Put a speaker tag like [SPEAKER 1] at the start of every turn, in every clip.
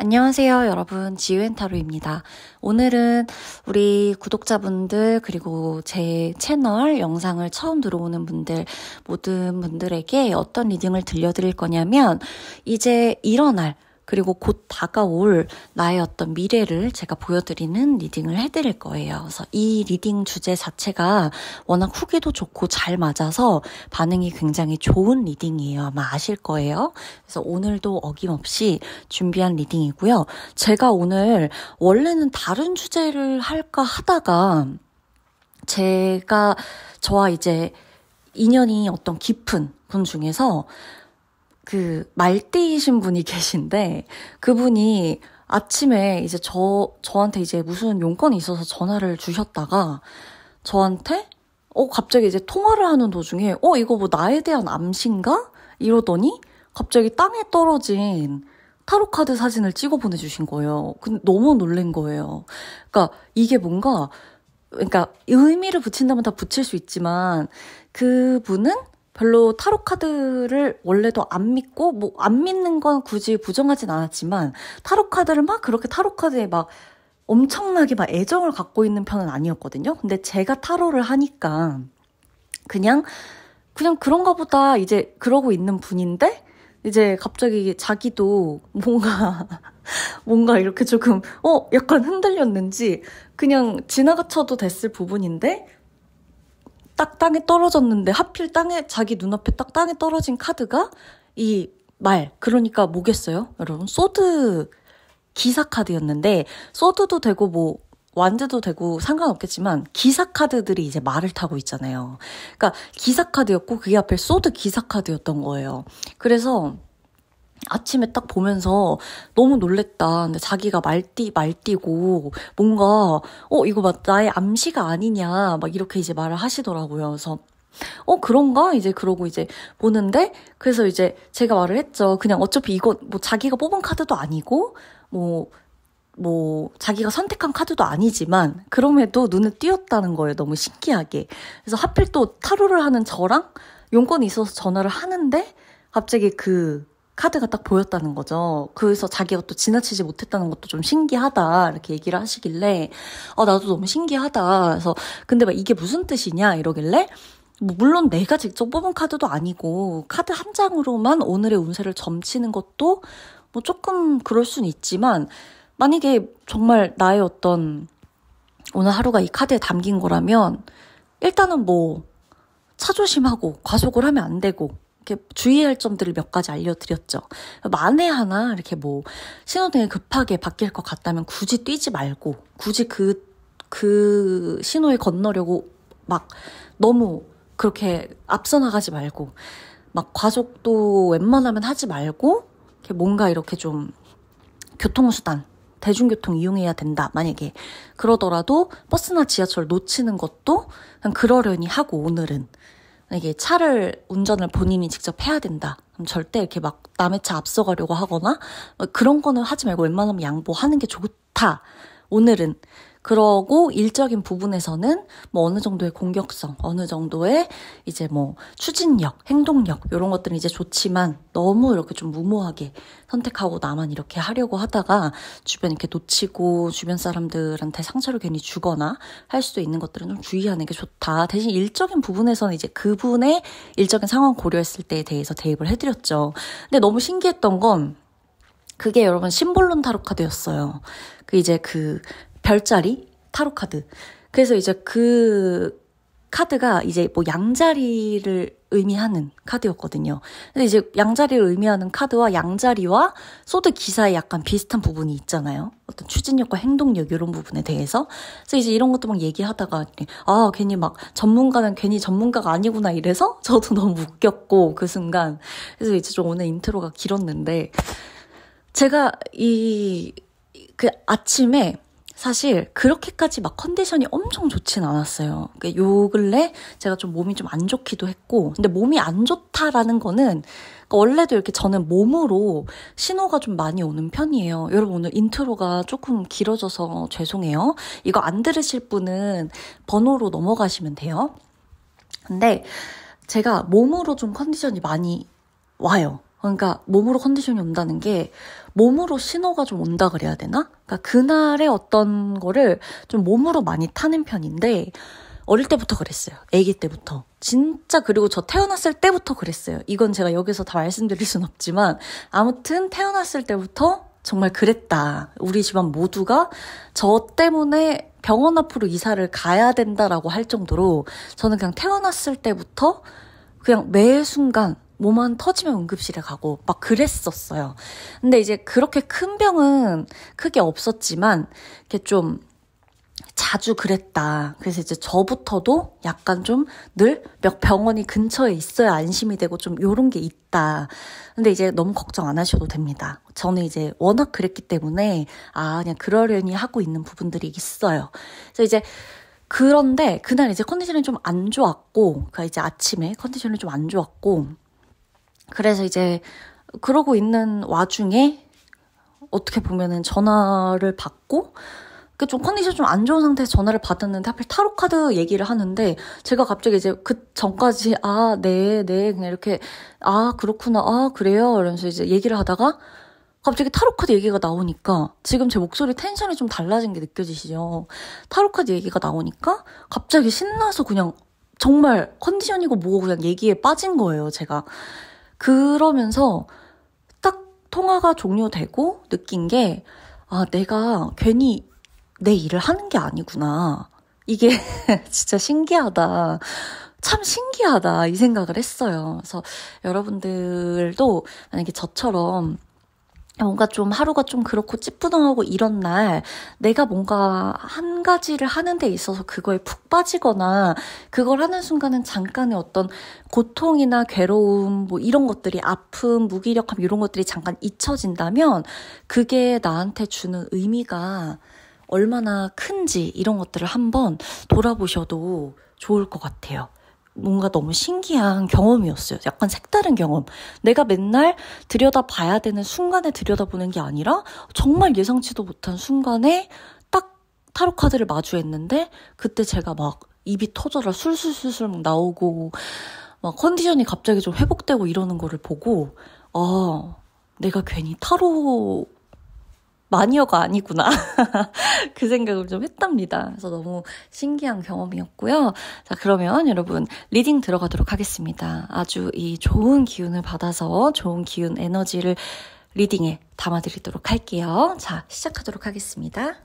[SPEAKER 1] 안녕하세요, 여러분. 지유앤타로입니다. 오늘은 우리 구독자분들 그리고 제 채널 영상을 처음 들어오는 분들 모든 분들에게 어떤 리딩을 들려드릴 거냐면 이제 일어날 그리고 곧 다가올 나의 어떤 미래를 제가 보여드리는 리딩을 해드릴 거예요. 그래서 이 리딩 주제 자체가 워낙 후기도 좋고 잘 맞아서 반응이 굉장히 좋은 리딩이에요. 아마 아실 거예요. 그래서 오늘도 어김없이 준비한 리딩이고요. 제가 오늘 원래는 다른 주제를 할까 하다가 저와 이제 인연이 어떤 깊은 분 중에서 말띠이신 분이 계신데, 그분이 아침에 이제 저한테 이제 무슨 용건이 있어서 전화를 주셨다가, 저한테, 갑자기 이제 통화를 하는 도중에, 이거 뭐 나에 대한 암시인가? 이러더니, 갑자기 땅에 떨어진 타로카드 사진을 찍어 보내주신 거예요. 근데 너무 놀란 거예요. 그러니까 이게 그러니까 의미를 붙인다면 다 붙일 수 있지만, 그분은 별로 타로카드를 원래도 안 믿고, 안 믿는 건 굳이 부정하진 않았지만, 타로카드를 그렇게 타로카드에 엄청나게 애정을 갖고 있는 편은 아니었거든요. 근데 제가 타로를 하니까, 그냥 그런가 보다 이제 그러고 있는 분인데, 이제 갑자기 자기도 뭔가 이렇게 조금, 약간 흔들렸는지, 그냥 지나가쳐도 됐을 부분인데, 딱 땅에 떨어졌는데 하필 자기 눈앞에 딱 땅에 떨어진 카드가 그러니까 뭐겠어요? 여러분, 소드 기사 카드였는데, 소드도 되고 완드도 되고 상관없겠지만 기사 카드들이 이제 말을 타고 있잖아요. 그러니까 기사 카드였고 그게 앞에 소드 기사 카드였던 거예요. 그래서 아침에 딱 보면서 너무 놀랬다. 근데 자기가 말띠고 뭔가 이거 나의 암시가 아니냐 이렇게 이제 말을 하시더라고요. 그래서 그런가? 이제 그러고 이제 보는데, 그래서 이제 제가 말을 했죠. 그냥 어차피 이거 자기가 뽑은 카드도 아니고 자기가 선택한 카드도 아니지만 그럼에도 눈에 띄었다는 거예요. 너무 신기하게. 그래서 하필 또 타로를 하는 저랑 용건이 있어서 전화를 하는데 갑자기 카드가 딱 보였다는 거죠. 그래서 자기가 또 지나치지 못했다는 것도 좀 신기하다 이렇게 얘기를 하시길래 나도 너무 신기하다. 그래서 근데 이게 무슨 뜻이냐 이러길래 물론 내가 직접 뽑은 카드도 아니고 카드 한 장으로만 오늘의 운세를 점치는 것도 조금 그럴 수는 있지만, 만약에 정말 나의 어떤 오늘 하루가 이 카드에 담긴 거라면 일단은 차조심하고 과속을 하면 안 되고 이렇게 주의할 점들을 몇 가지 알려드렸죠. 만에 하나 이렇게 신호등이 급하게 바뀔 것 같다면 굳이 뛰지 말고, 굳이 그 신호에 건너려고 너무 그렇게 앞서 나가지 말고, 과속도 웬만하면 하지 말고, 이렇게 뭔가 이렇게 좀 교통수단, 대중교통 이용해야 된다. 만약에 그러더라도 버스나 지하철 놓치는 것도 그냥 그러려니 하고, 오늘은 이게 차를 운전을 본인이 직접 해야 된다. 그럼 절대 이렇게 남의 차 앞서가려고 하거나 그런 거는 하지 말고 웬만하면 양보하는 게 좋다. 오늘은. 그러고 일적인 부분에서는 어느 정도의 공격성, 어느 정도의 이제 추진력, 행동력 이런 것들은 이제 좋지만 너무 이렇게 좀 무모하게 선택하고 나만 이렇게 하려고 하다가 주변 이렇게 놓치고 주변 사람들한테 상처를 괜히 주거나 할 수도 있는 것들은 좀 주의하는 게 좋다. 대신 일적인 부분에서는 이제 그분의 일적인 상황 고려했을 때에 대해서 대입을 해드렸죠. 근데 너무 신기했던 건 그게 여러분 심볼론 타로 카드였어요. 이제 별자리 타로 카드. 그래서 이제 카드가 이제 양자리를 의미하는 카드였거든요. 근데 이제 양자리를 의미하는 카드와 양자리와 소드 기사에 약간 비슷한 부분이 있잖아요. 어떤 추진력과 행동력 이런 부분에 대해서. 그래서 이제 이런 것도 얘기하다가 괜히 전문가는 괜히 전문가가 아니구나 이래서 저도 너무 웃겼고 그 순간. 그래서 이제 좀 오늘 인트로가 길었는데, 제가 아침에 사실 그렇게까지 컨디션이 엄청 좋진 않았어요. 그러니까 요 근래 제가 좀 몸이 좀 안 좋기도 했고, 근데 몸이 안 좋다라는 거는 그러니까 원래도 이렇게 저는 몸으로 신호가 좀 많이 오는 편이에요. 여러분, 오늘 인트로가 조금 길어져서 죄송해요. 이거 안 들으실 분은 번호로 넘어가시면 돼요. 근데 제가 몸으로 좀 컨디션이 많이 와요. 그러니까 몸으로 컨디션이 온다는 게 몸으로 신호가 좀 온다 그래야 되나? 그러니까 그날의 어떤 거를 좀 몸으로 많이 타는 편인데 어릴 때부터 그랬어요. 아기 때부터. 진짜 그리고 저 태어났을 때부터 그랬어요. 이건 제가 여기서 다 말씀드릴 순 없지만 아무튼 태어났을 때부터 정말 그랬다. 우리 집안 모두가 저 때문에 병원 앞으로 이사를 가야 된다라고 할 정도로 저는 그냥 태어났을 때부터 그냥 매 순간 몸만 터지면 응급실에 가고 막 그랬었어요. 근데 이제 그렇게 큰 병은 크게 없었지만 이렇게 좀 자주 그랬다. 그래서 이제 저부터도 약간 좀 늘 병원이 근처에 있어야 안심이 되고 좀 요런 게 있다. 근데 이제 너무 걱정 안 하셔도 됩니다. 저는 이제 워낙 그랬기 때문에 그냥 그러려니 하고 있는 부분들이 있어요. 그래서 이제 그런데 그날 이제 컨디션이 좀 안 좋았고, 그러니까 이제 아침에 컨디션이 좀 안 좋았고, 그래서 이제 그러고 있는 와중에 어떻게 보면은 전화를 받고 좀 컨디션 좀 안 좋은 상태에서 전화를 받았는데 하필 타로 카드 얘기를 하는데 제가 갑자기 이제 그 전까지 네 그냥 이렇게 그렇구나 그래요 이러면서 이제 얘기를 하다가 갑자기 타로 카드 얘기가 나오니까 지금 제 목소리 텐션이 좀 달라진 게 느껴지시죠? 타로 카드 얘기가 나오니까 갑자기 신나서 그냥 정말 컨디션이고 뭐고 그냥 얘기에 빠진 거예요, 제가. 그러면서 딱 통화가 종료되고 느낀 게 내가 괜히 내 일을 하는 게 아니구나. 이게 진짜 신기하다. 참 신기하다. 이 생각을 했어요. 그래서 여러분들도 만약에 저처럼 뭔가 좀 하루가 좀 그렇고 찌뿌둥하고 이런 날 내가 뭔가 한 가지를 하는 데 있어서 그거에 푹 빠지거나 그걸 하는 순간은 잠깐의 어떤 고통이나 괴로움 뭐 이런 것들이 아픔, 무기력함 이런 것들이 잠깐 잊혀진다면 그게 나한테 주는 의미가 얼마나 큰지 이런 것들을 한번 돌아보셔도 좋을 것 같아요. 뭔가 너무 신기한 경험이었어요. 약간 색다른 경험. 내가 맨날 들여다봐야 되는 순간에 들여다보는 게 아니라 정말 예상치도 못한 순간에 딱 타로 카드를 마주했는데 그때 제가 막 입이 터져라 술술술술 나오고 막 컨디션이 갑자기 좀 회복되고 이러는 거를 보고 내가 괜히 타로 마니어가 아니구나. 그 생각을 좀 했답니다. 그래서 너무 신기한 경험이었고요. 자, 그러면 여러분 리딩 들어가도록 하겠습니다. 아주 이 좋은 기운을 받아서 좋은 기운 에너지를 리딩에 담아드리도록 할게요. 자, 시작하도록 하겠습니다.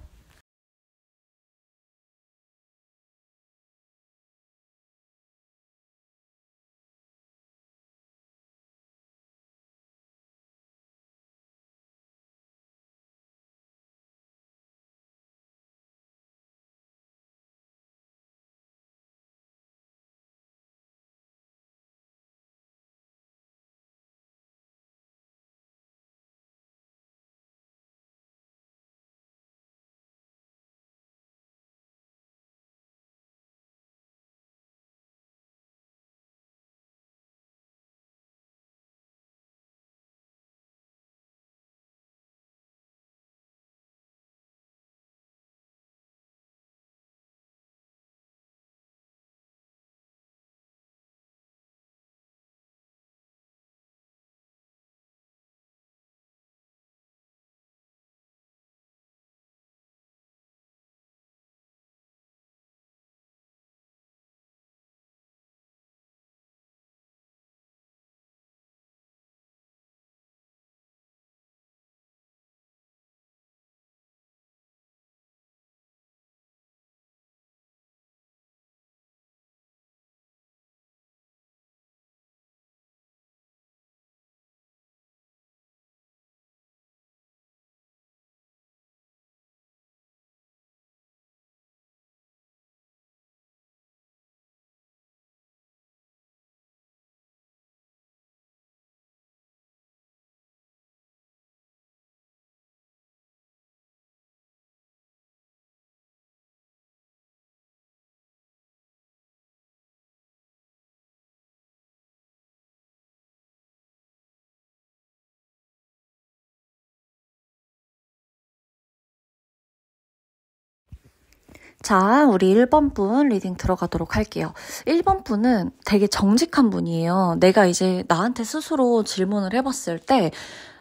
[SPEAKER 1] 자, 우리 1번 분 리딩 들어가도록 할게요. 1번 분은 되게 정직한 분이에요. 내가 이제 나한테 스스로 질문을 해봤을 때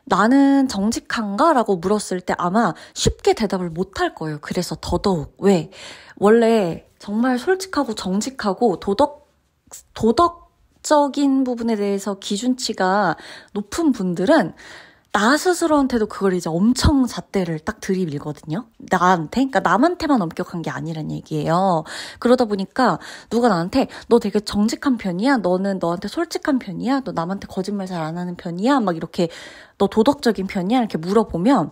[SPEAKER 1] 나는 정직한가? 라고 물었을 때 아마 쉽게 대답을 못할 거예요. 그래서 더더욱. 왜? 원래 정말 솔직하고 정직하고 도덕적인 부분에 대해서 기준치가 높은 분들은 나 스스로한테도 그걸 이제 엄청 잣대를 딱 들이밀거든요. 나한테? 그러니까 남한테만 엄격한 게 아니란 얘기예요. 그러다 보니까 누가 나한테 너 되게 정직한 편이야? 너는 너한테 솔직한 편이야? 너 남한테 거짓말 잘 안 하는 편이야? 막 이렇게 너 도덕적인 편이야? 이렇게 물어보면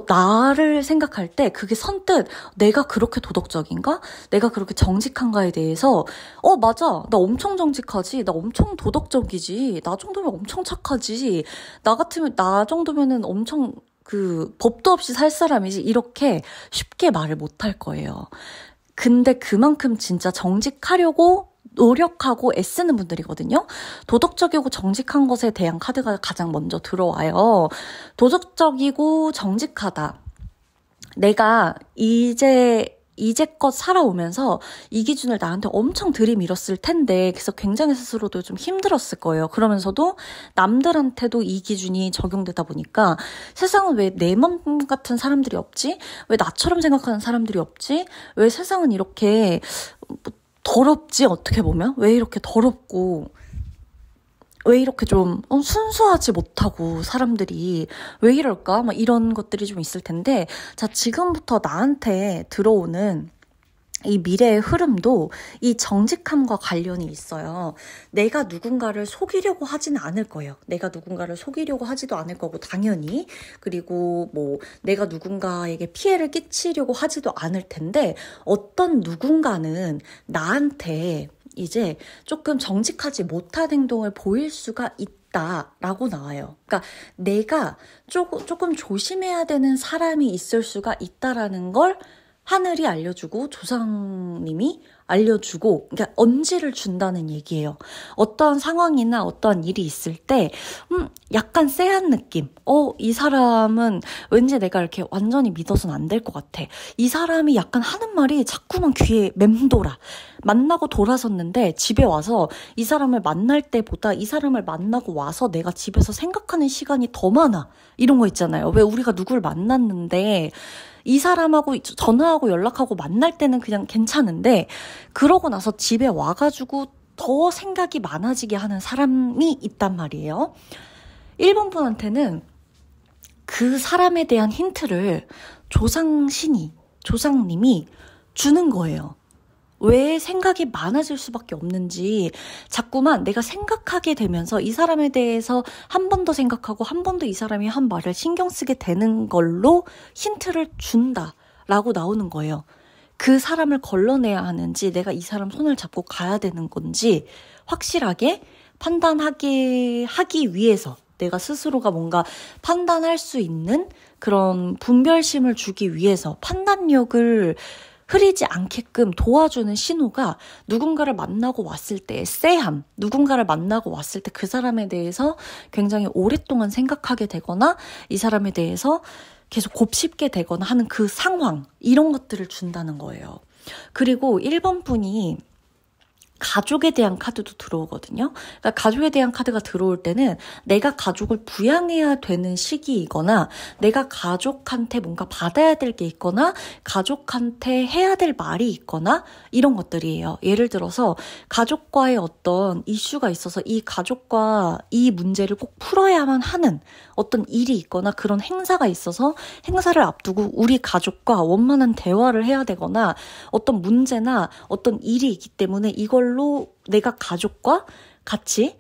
[SPEAKER 1] 나를 생각할 때 그게 선뜻 내가 그렇게 도덕적인가? 내가 그렇게 정직한가에 대해서 맞아. 나 엄청 정직하지. 나 엄청 도덕적이지. 나 정도면 엄청 착하지. 나 정도면은 엄청 법도 없이 살 사람이지. 이렇게 쉽게 말을 못 할 거예요. 근데 그만큼 진짜 정직하려고 노력하고 애쓰는 분들이거든요. 도덕적이고 정직한 것에 대한 카드가 가장 먼저 들어와요. 도덕적이고 정직하다. 내가 이제껏 살아오면서 이 기준을 나한테 엄청 들이밀었을 텐데 그래서 굉장히 스스로도 좀 힘들었을 거예요. 그러면서도 남들한테도 이 기준이 적용되다 보니까 세상은 왜 내 맘 같은 사람들이 없지? 왜 나처럼 생각하는 사람들이 없지? 왜 세상은 이렇게 더럽지 어떻게 보면? 왜 이렇게 더럽고 왜 이렇게 좀 순수하지 못하고 사람들이 왜 이럴까? 막 이런 것들이 좀 있을 텐데 자 지금부터 나한테 들어오는 이 미래의 흐름도 이 정직함과 관련이 있어요. 내가 누군가를 속이려고 하지는 않을 거예요. 내가 누군가를 속이려고 하지도 않을 거고 당연히 그리고 내가 누군가에게 피해를 끼치려고 하지도 않을 텐데 어떤 누군가는 나한테 이제 조금 정직하지 못한 행동을 보일 수가 있다라고 나와요. 그러니까 내가 조금 조심해야 되는 사람이 있을 수가 있다라는 걸 하늘이 알려주고 조상님이 알려주고 그러니까 언지를 준다는 얘기예요. 어떠한 상황이나 어떠한 일이 있을 때 약간 쎄한 느낌. 이 사람은 왠지 내가 이렇게 완전히 믿어서는 안 될 것 같아. 이 사람이 약간 하는 말이 자꾸만 귀에 맴돌아. 만나고 돌아섰는데 집에 와서 이 사람을 만날 때보다 이 사람을 만나고 와서 내가 집에서 생각하는 시간이 더 많아. 이런 거 있잖아요. 왜 우리가 누구를 만났는데 이 사람하고 전화하고 연락하고 만날 때는 그냥 괜찮은데 그러고 나서 집에 와가지고 더 생각이 많아지게 하는 사람이 있단 말이에요. 1번 분한테는 그 사람에 대한 힌트를 조상님이 주는 거예요. 왜 생각이 많아질 수밖에 없는지 자꾸만 내가 생각하게 되면서 이 사람에 대해서 한 번 더 생각하고 한 번 더 이 사람이 한 말을 신경 쓰게 되는 걸로 힌트를 준다라고 나오는 거예요. 그 사람을 걸러내야 하는지 내가 이 사람 손을 잡고 가야 되는 건지 확실하게 하기 위해서 내가 스스로가 뭔가 판단할 수 있는 그런 분별심을 주기 위해서 판단력을 흐리지 않게끔 도와주는 신호가 누군가를 만나고 왔을 때의 쎄함, 누군가를 만나고 왔을 때 그 사람에 대해서 굉장히 오랫동안 생각하게 되거나 이 사람에 대해서 계속 곱씹게 되거나 하는 그 상황, 이런 것들을 준다는 거예요. 그리고 1번 분이 가족에 대한 카드도 들어오거든요. 그러니까 가족에 대한 카드가 들어올 때는 내가 가족을 부양해야 되는 시기이거나 내가 가족한테 뭔가 받아야 될 게 있거나 가족한테 해야 될 말이 있거나 이런 것들이에요. 예를 들어서 가족과의 어떤 이슈가 있어서 이 가족과 이 문제를 꼭 풀어야만 하는 어떤 일이 있거나 그런 행사가 있어서 행사를 앞두고 우리 가족과 원만한 대화를 해야 되거나 어떤 문제나 어떤 일이 있기 때문에 이걸로 내가 가족과 같이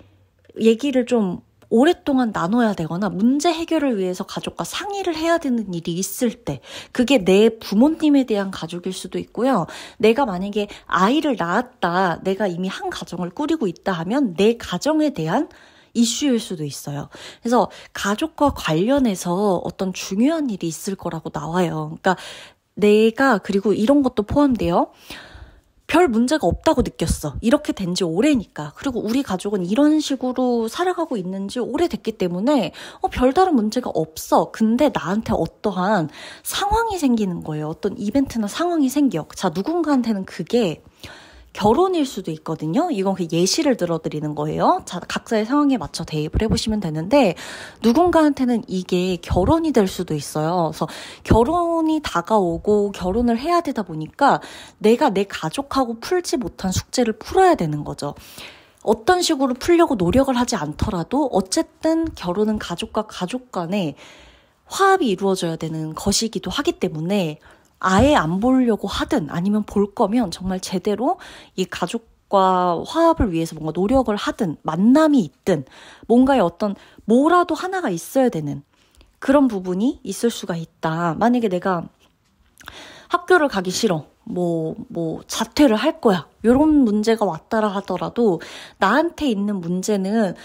[SPEAKER 1] 얘기를 좀 오랫동안 나눠야 되거나 문제 해결을 위해서 가족과 상의를 해야 되는 일이 있을 때 그게 내 부모님에 대한 가족일 수도 있고요. 내가 만약에 아이를 낳았다, 내가 이미 한 가정을 꾸리고 있다 하면 내 가정에 대한 이슈일 수도 있어요. 그래서 가족과 관련해서 어떤 중요한 일이 있을 거라고 나와요. 그러니까 그리고 이런 것도 포함돼요. 별 문제가 없다고 느꼈어. 이렇게 된 지 오래니까. 그리고 우리 가족은 이런 식으로 살아가고 있는 지 오래됐기 때문에 별다른 문제가 없어. 근데 나한테 어떠한 상황이 생기는 거예요. 어떤 이벤트나 상황이 생겨. 자, 누군가한테는 그게 결혼일 수도 있거든요. 이건 그 예시를 들어드리는 거예요. 자, 각자의 상황에 맞춰 대입을 해보시면 되는데, 누군가한테는 이게 결혼이 될 수도 있어요. 그래서 결혼이 다가오고 결혼을 해야 되다 보니까 내가 내 가족하고 풀지 못한 숙제를 풀어야 되는 거죠. 어떤 식으로 풀려고 노력을 하지 않더라도 어쨌든 결혼은 가족과 가족 간에 화합이 이루어져야 되는 것이기도 하기 때문에 아예 안 보려고 하든 아니면 볼 거면 정말 제대로 이 가족과 화합을 위해서 뭔가 노력을 하든 만남이 있든 뭔가의 어떤 뭐라도 하나가 있어야 되는 그런 부분이 있을 수가 있다. 만약에 내가 학교를 가기 싫어. 자퇴를 할 거야. 이런 문제가 왔다라 하더라도 나한테 있는 문제는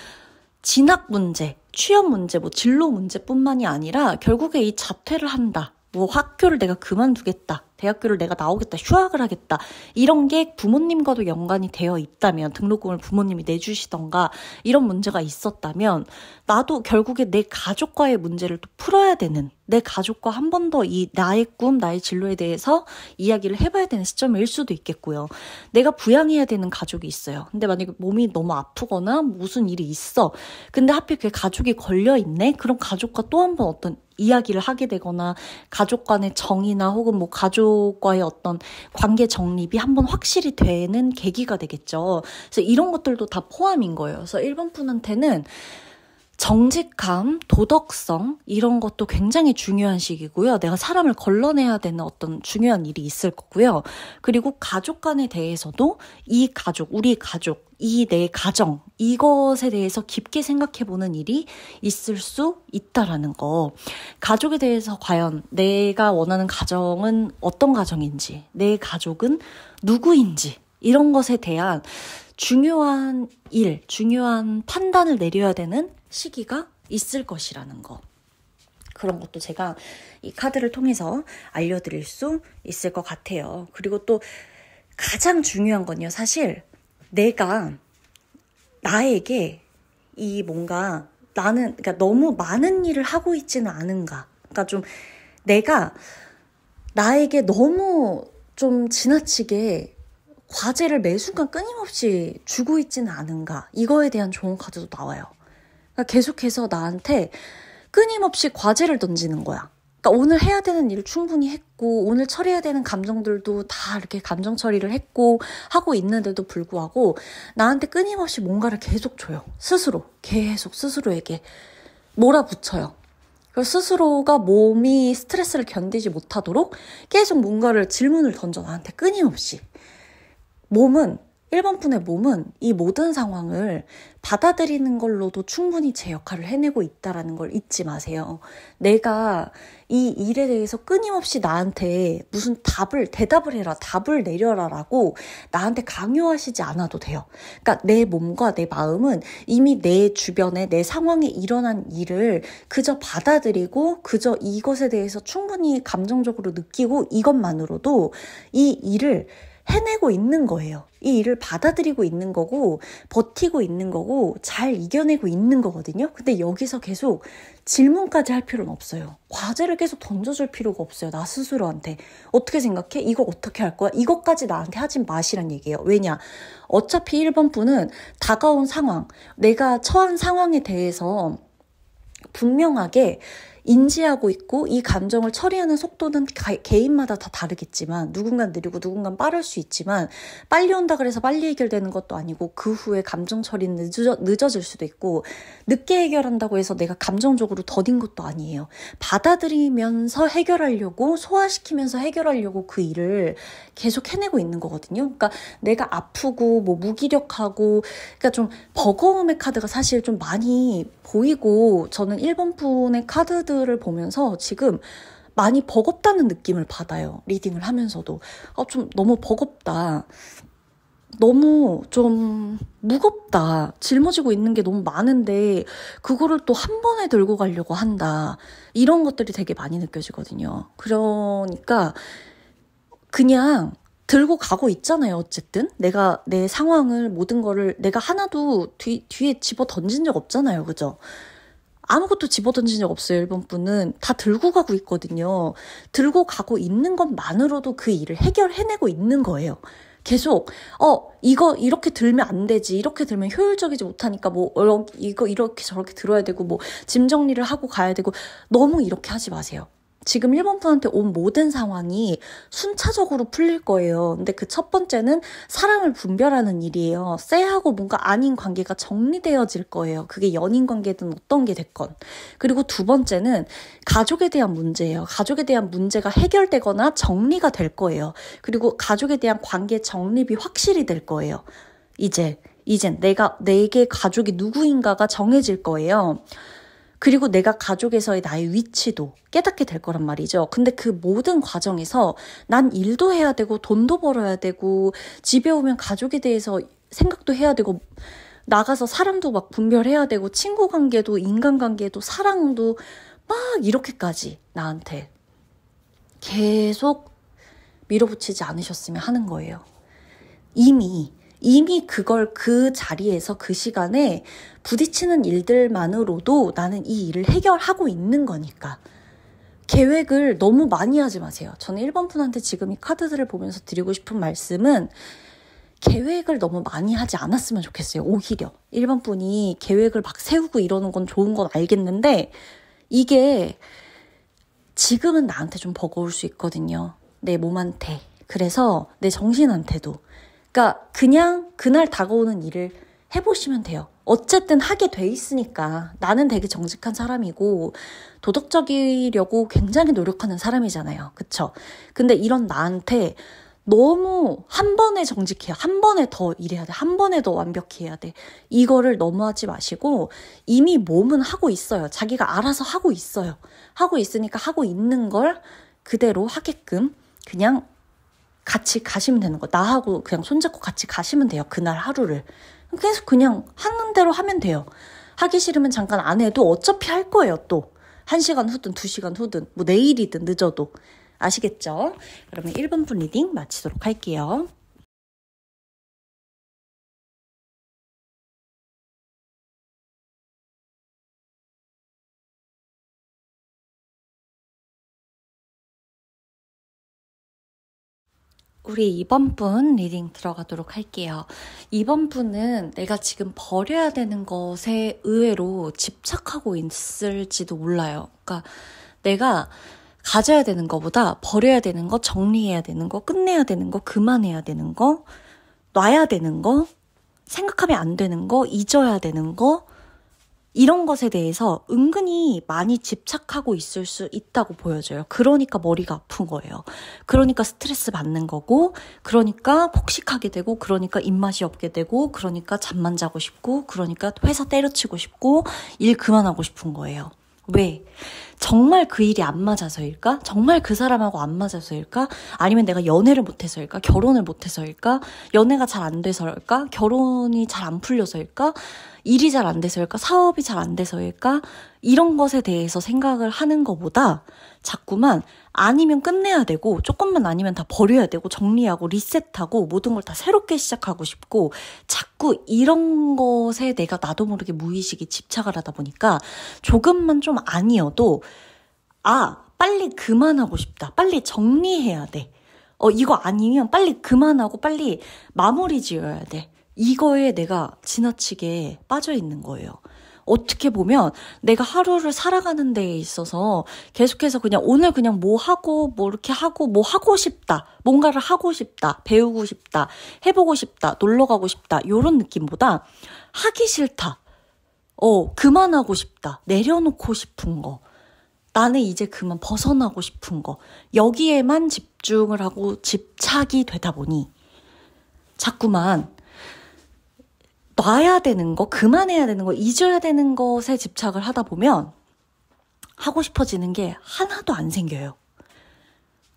[SPEAKER 1] 진학 문제, 취업 문제, 진로 문제뿐만이 아니라 결국에 이 자퇴를 한다. 학교를 내가 그만두겠다. 대학교를 내가 나오겠다. 휴학을 하겠다. 이런 게 부모님과도 연관이 되어 있다면 등록금을 부모님이 내주시던가 이런 문제가 있었다면 나도 결국에 내 가족과의 문제를 또 풀어야 되는 내 가족과 한 번 더 이 나의 꿈, 나의 진로에 대해서 이야기를 해봐야 되는 시점일 수도 있겠고요. 내가 부양해야 되는 가족이 있어요. 근데 만약에 몸이 너무 아프거나 무슨 일이 있어. 근데 하필 그 가족이 걸려있네? 그럼 가족과 또 한 번 어떤 이야기를 하게 되거나 가족 간의 정이나 혹은 가족과의 어떤 관계 정립이 한번 확실히 되는 계기가 되겠죠. 그래서 이런 것들도 다 포함인 거예요. 그래서 1번 분한테는 정직함, 도덕성 이런 것도 굉장히 중요한 시기고요. 내가 사람을 걸러내야 되는 어떤 중요한 일이 있을 거고요. 그리고 가족 간에 대해서도 이 가족, 우리 가족, 이 내 가정 이것에 대해서 깊게 생각해보는 일이 있을 수 있다라는 거. 가족에 대해서 과연 내가 원하는 가정은 어떤 가정인지, 내 가족은 누구인지 이런 것에 대한 중요한 일, 중요한 판단을 내려야 되는 시기가 있을 것이라는 거. 그런 것도 제가 이 카드를 통해서 알려드릴 수 있을 것 같아요. 그리고 또 가장 중요한 건요. 사실 내가 나에게 이 뭔가 그러니까 너무 많은 일을 하고 있지는 않은가. 그러니까 좀 내가 나에게 너무 좀 지나치게 과제를 매 순간 끊임없이 주고 있지는 않은가. 이거에 대한 좋은 카드도 나와요. 그러니까 계속해서 나한테 끊임없이 과제를 던지는 거야. 그러니까 오늘 해야 되는 일을 충분히 했고 오늘 처리해야 되는 감정들도 다 이렇게 감정 처리를 했고 하고 있는데도 불구하고 나한테 끊임없이 뭔가를 계속 줘요. 계속 스스로에게 몰아붙여요. 그래서 스스로가 몸이 스트레스를 견디지 못하도록 계속 뭔가를 질문을 던져 나한테 끊임없이. 1번 분의 몸은 이 모든 상황을 받아들이는 걸로도 충분히 제 역할을 해내고 있다는 걸 잊지 마세요. 내가 이 일에 대해서 끊임없이 나한테 무슨 대답을 해라, 답을 내려라라고 나한테 강요하시지 않아도 돼요. 그러니까 내 몸과 내 마음은 이미 내 주변에 내 상황에 일어난 일을 그저 받아들이고 그저 이것에 대해서 충분히 감정적으로 느끼고 이것만으로도 이 일을 해내고 있는 거예요. 이 일을 받아들이고 있는 거고 버티고 있는 거고 잘 이겨내고 있는 거거든요. 근데 여기서 계속 질문까지 할 필요는 없어요. 과제를 계속 던져줄 필요가 없어요. 나 스스로한테. 어떻게 생각해? 이거 어떻게 할 거야? 이것까지 나한테 하지 마시란 얘기예요. 왜냐? 어차피 1번 분은 다가온 상황, 내가 처한 상황에 대해서 분명하게 인지하고 있고 이 감정을 처리하는 속도는 개인마다 다 다르겠지만 누군가는 느리고 누군가는 빠를 수 있지만 빨리 온다 그래서 빨리 해결되는 것도 아니고 그 후에 감정 처리는 늦어질 수도 있고 늦게 해결한다고 해서 내가 감정적으로 더딘 것도 아니에요. 받아들이면서 해결하려고 소화시키면서 해결하려고 그 일을 계속 해내고 있는 거거든요. 그러니까 내가 아프고 무기력하고 그러니까 좀 버거움의 카드가 사실 좀 많이 보이고 저는 1번 분의 카드들을 보면서 지금 많이 버겁다는 느낌을 받아요. 리딩을 하면서도. 좀 너무 버겁다. 너무 좀 무겁다. 짊어지고 있는 게 너무 많은데 그거를 또 한 번에 들고 가려고 한다. 이런 것들이 되게 많이 느껴지거든요. 그러니까 그냥 들고 가고 있잖아요. 어쨌든 내가 내 상황을 모든 거를 내가 하나도 뒤에 집어 던진 적 없잖아요. 그죠? 아무것도 집어 던진 적 없어요. 일본 분은 다 들고 가고 있거든요. 들고 가고 있는 것만으로도 그 일을 해결해내고 있는 거예요. 계속 이거 이렇게 들면 안 되지, 이렇게 들면 효율적이지 못하니까 뭐 이거 이렇게 저렇게 들어야 되고 뭐 짐 정리를 하고 가야 되고, 너무 이렇게 하지 마세요. 지금 일본 분한테 온 모든 상황이 순차적으로 풀릴 거예요. 근데 그 첫 번째는 사람을 분별하는 일이에요. 쎄하고 뭔가 아닌 관계가 정리되어질 거예요. 그게 연인 관계든 어떤 게 됐건. 그리고 두 번째는 가족에 대한 문제예요. 가족에 대한 문제가 해결되거나 정리가 될 거예요. 그리고 가족에 대한 관계 정립이 확실히 될 거예요. 이젠 내게 가족이 누구인가가 정해질 거예요. 그리고 내가 가족에서의 나의 위치도 깨닫게 될 거란 말이죠. 근데 그 모든 과정에서 난 일도 해야 되고 돈도 벌어야 되고 집에 오면 가족에 대해서 생각도 해야 되고 나가서 사람도 막 분별해야 되고 친구 관계도 인간관계도 사랑도 막 이렇게까지 나한테 계속 밀어붙이지 않으셨으면 하는 거예요. 이미 그걸 그 자리에서 그 시간에 부딪히는 일들만으로도 나는 이 일을 해결하고 있는 거니까. 계획을 너무 많이 하지 마세요. 저는 1번 분한테 지금 이 카드들을 보면서 드리고 싶은 말씀은 계획을 너무 많이 하지 않았으면 좋겠어요. 오히려 1번 분이 계획을 막 세우고 이러는 건 좋은 건 알겠는데 이게 지금은 나한테 좀 버거울 수 있거든요. 내 몸한테. 그래서 내 정신한테도. 그러니까 그냥 그날 다가오는 일을 해보시면 돼요. 어쨌든 하게 돼 있으니까. 나는 되게 정직한 사람이고 도덕적이려고 굉장히 노력하는 사람이잖아요. 그쵸? 근데 이런 나한테 너무 한 번에 정직해야, 한 번에 더 일해야 돼, 한 번에 더 완벽히 해야 돼, 이거를 너무 하지 마시고 이미 몸은 하고 있어요. 자기가 알아서 하고 있어요. 하고 있으니까 하고 있는 걸 그대로 하게끔 그냥 같이 가시면 되는 거. 나하고 그냥 손잡고 같이 가시면 돼요. 그날 하루를. 계속 그냥 하는 대로 하면 돼요. 하기 싫으면 잠깐 안 해도 어차피 할 거예요. 또 1시간 후든 2시간 후든 뭐 내일이든 늦어도. 아시겠죠? 그러면 1번 분 리딩 마치도록 할게요. 우리 2번 분 리딩 들어가도록 할게요. 2번 분은 내가 지금 버려야 되는 것에 의외로 집착하고 있을지도 몰라요. 그러니까 내가 가져야 되는 것보다 버려야 되는 거, 정리해야 되는 거, 끝내야 되는 거, 그만해야 되는 거, 놔야 되는 거, 생각하면 안 되는 거, 잊어야 되는 거, 이런 것에 대해서 은근히 많이 집착하고 있을 수 있다고 보여져요. 그러니까 머리가 아픈 거예요. 그러니까 스트레스 받는 거고, 그러니까 폭식하게 되고, 그러니까 입맛이 없게 되고, 그러니까 잠만 자고 싶고, 그러니까 회사 때려치고 싶고, 일 그만하고 싶은 거예요. 왜? 정말 그 일이 안 맞아서일까? 정말 그 사람하고 안 맞아서일까? 아니면 내가 연애를 못해서일까? 결혼을 못해서일까? 연애가 잘 안 돼서일까? 결혼이 잘 안 풀려서일까? 일이 잘 안 돼서일까? 사업이 잘 안 돼서일까? 이런 것에 대해서 생각을 하는 것보다 자꾸만 아니면 끝내야 되고 조금만 아니면 다 버려야 되고 정리하고 리셋하고 모든 걸 다 새롭게 시작하고 싶고 자꾸 이런 것에 내가 나도 모르게 무의식이 집착을 하다 보니까 조금만 좀 아니어도 빨리 그만하고 싶다. 빨리 정리해야 돼. 이거 아니면 빨리 그만하고 빨리 마무리 지어야 돼. 이거에 내가 지나치게 빠져 있는 거예요. 어떻게 보면 내가 하루를 살아가는 데에 있어서 계속해서 그냥 오늘 그냥 뭐 하고 뭐 이렇게 하고 뭐 하고 싶다. 뭔가를 하고 싶다. 배우고 싶다. 해보고 싶다. 놀러 가고 싶다. 이런 느낌보다 하기 싫다. 그만하고 싶다. 내려놓고 싶은 거. 나는 이제 그만 벗어나고 싶은 거. 여기에만 집중을 하고 집착이 되다 보니 자꾸만 놔야 되는 거, 그만해야 되는 거, 잊어야 되는 것에 집착을 하다 보면 하고 싶어지는 게 하나도 안 생겨요.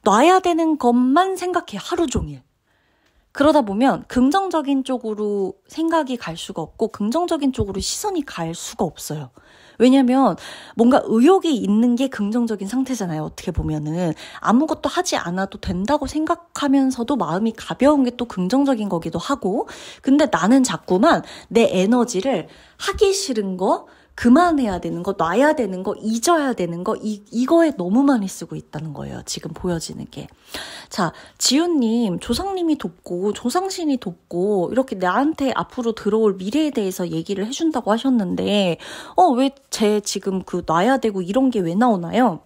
[SPEAKER 1] 놔야 되는 것만 생각해, 하루 종일. 그러다 보면 긍정적인 쪽으로 생각이 갈 수가 없고 긍정적인 쪽으로 시선이 갈 수가 없어요. 왜냐면 뭔가 의욕이 있는 게 긍정적인 상태잖아요. 어떻게 보면은 아무것도 하지 않아도 된다고 생각하면서도 마음이 가벼운 게 또 긍정적인 거기도 하고, 근데 나는 자꾸만 내 에너지를 하기 싫은 거, 그만해야 되는 거, 놔야 되는 거, 잊어야 되는 거, 이거에 너무 많이 쓰고 있다는 거예요. 지금 보여지는 게. 자, 지훈님, 조상님이 돕고, 조상신이 돕고, 이렇게 나한테 앞으로 들어올 미래에 대해서 얘기를 해준다고 하셨는데, 왜 지금 놔야 되고 이런 게 왜 나오나요?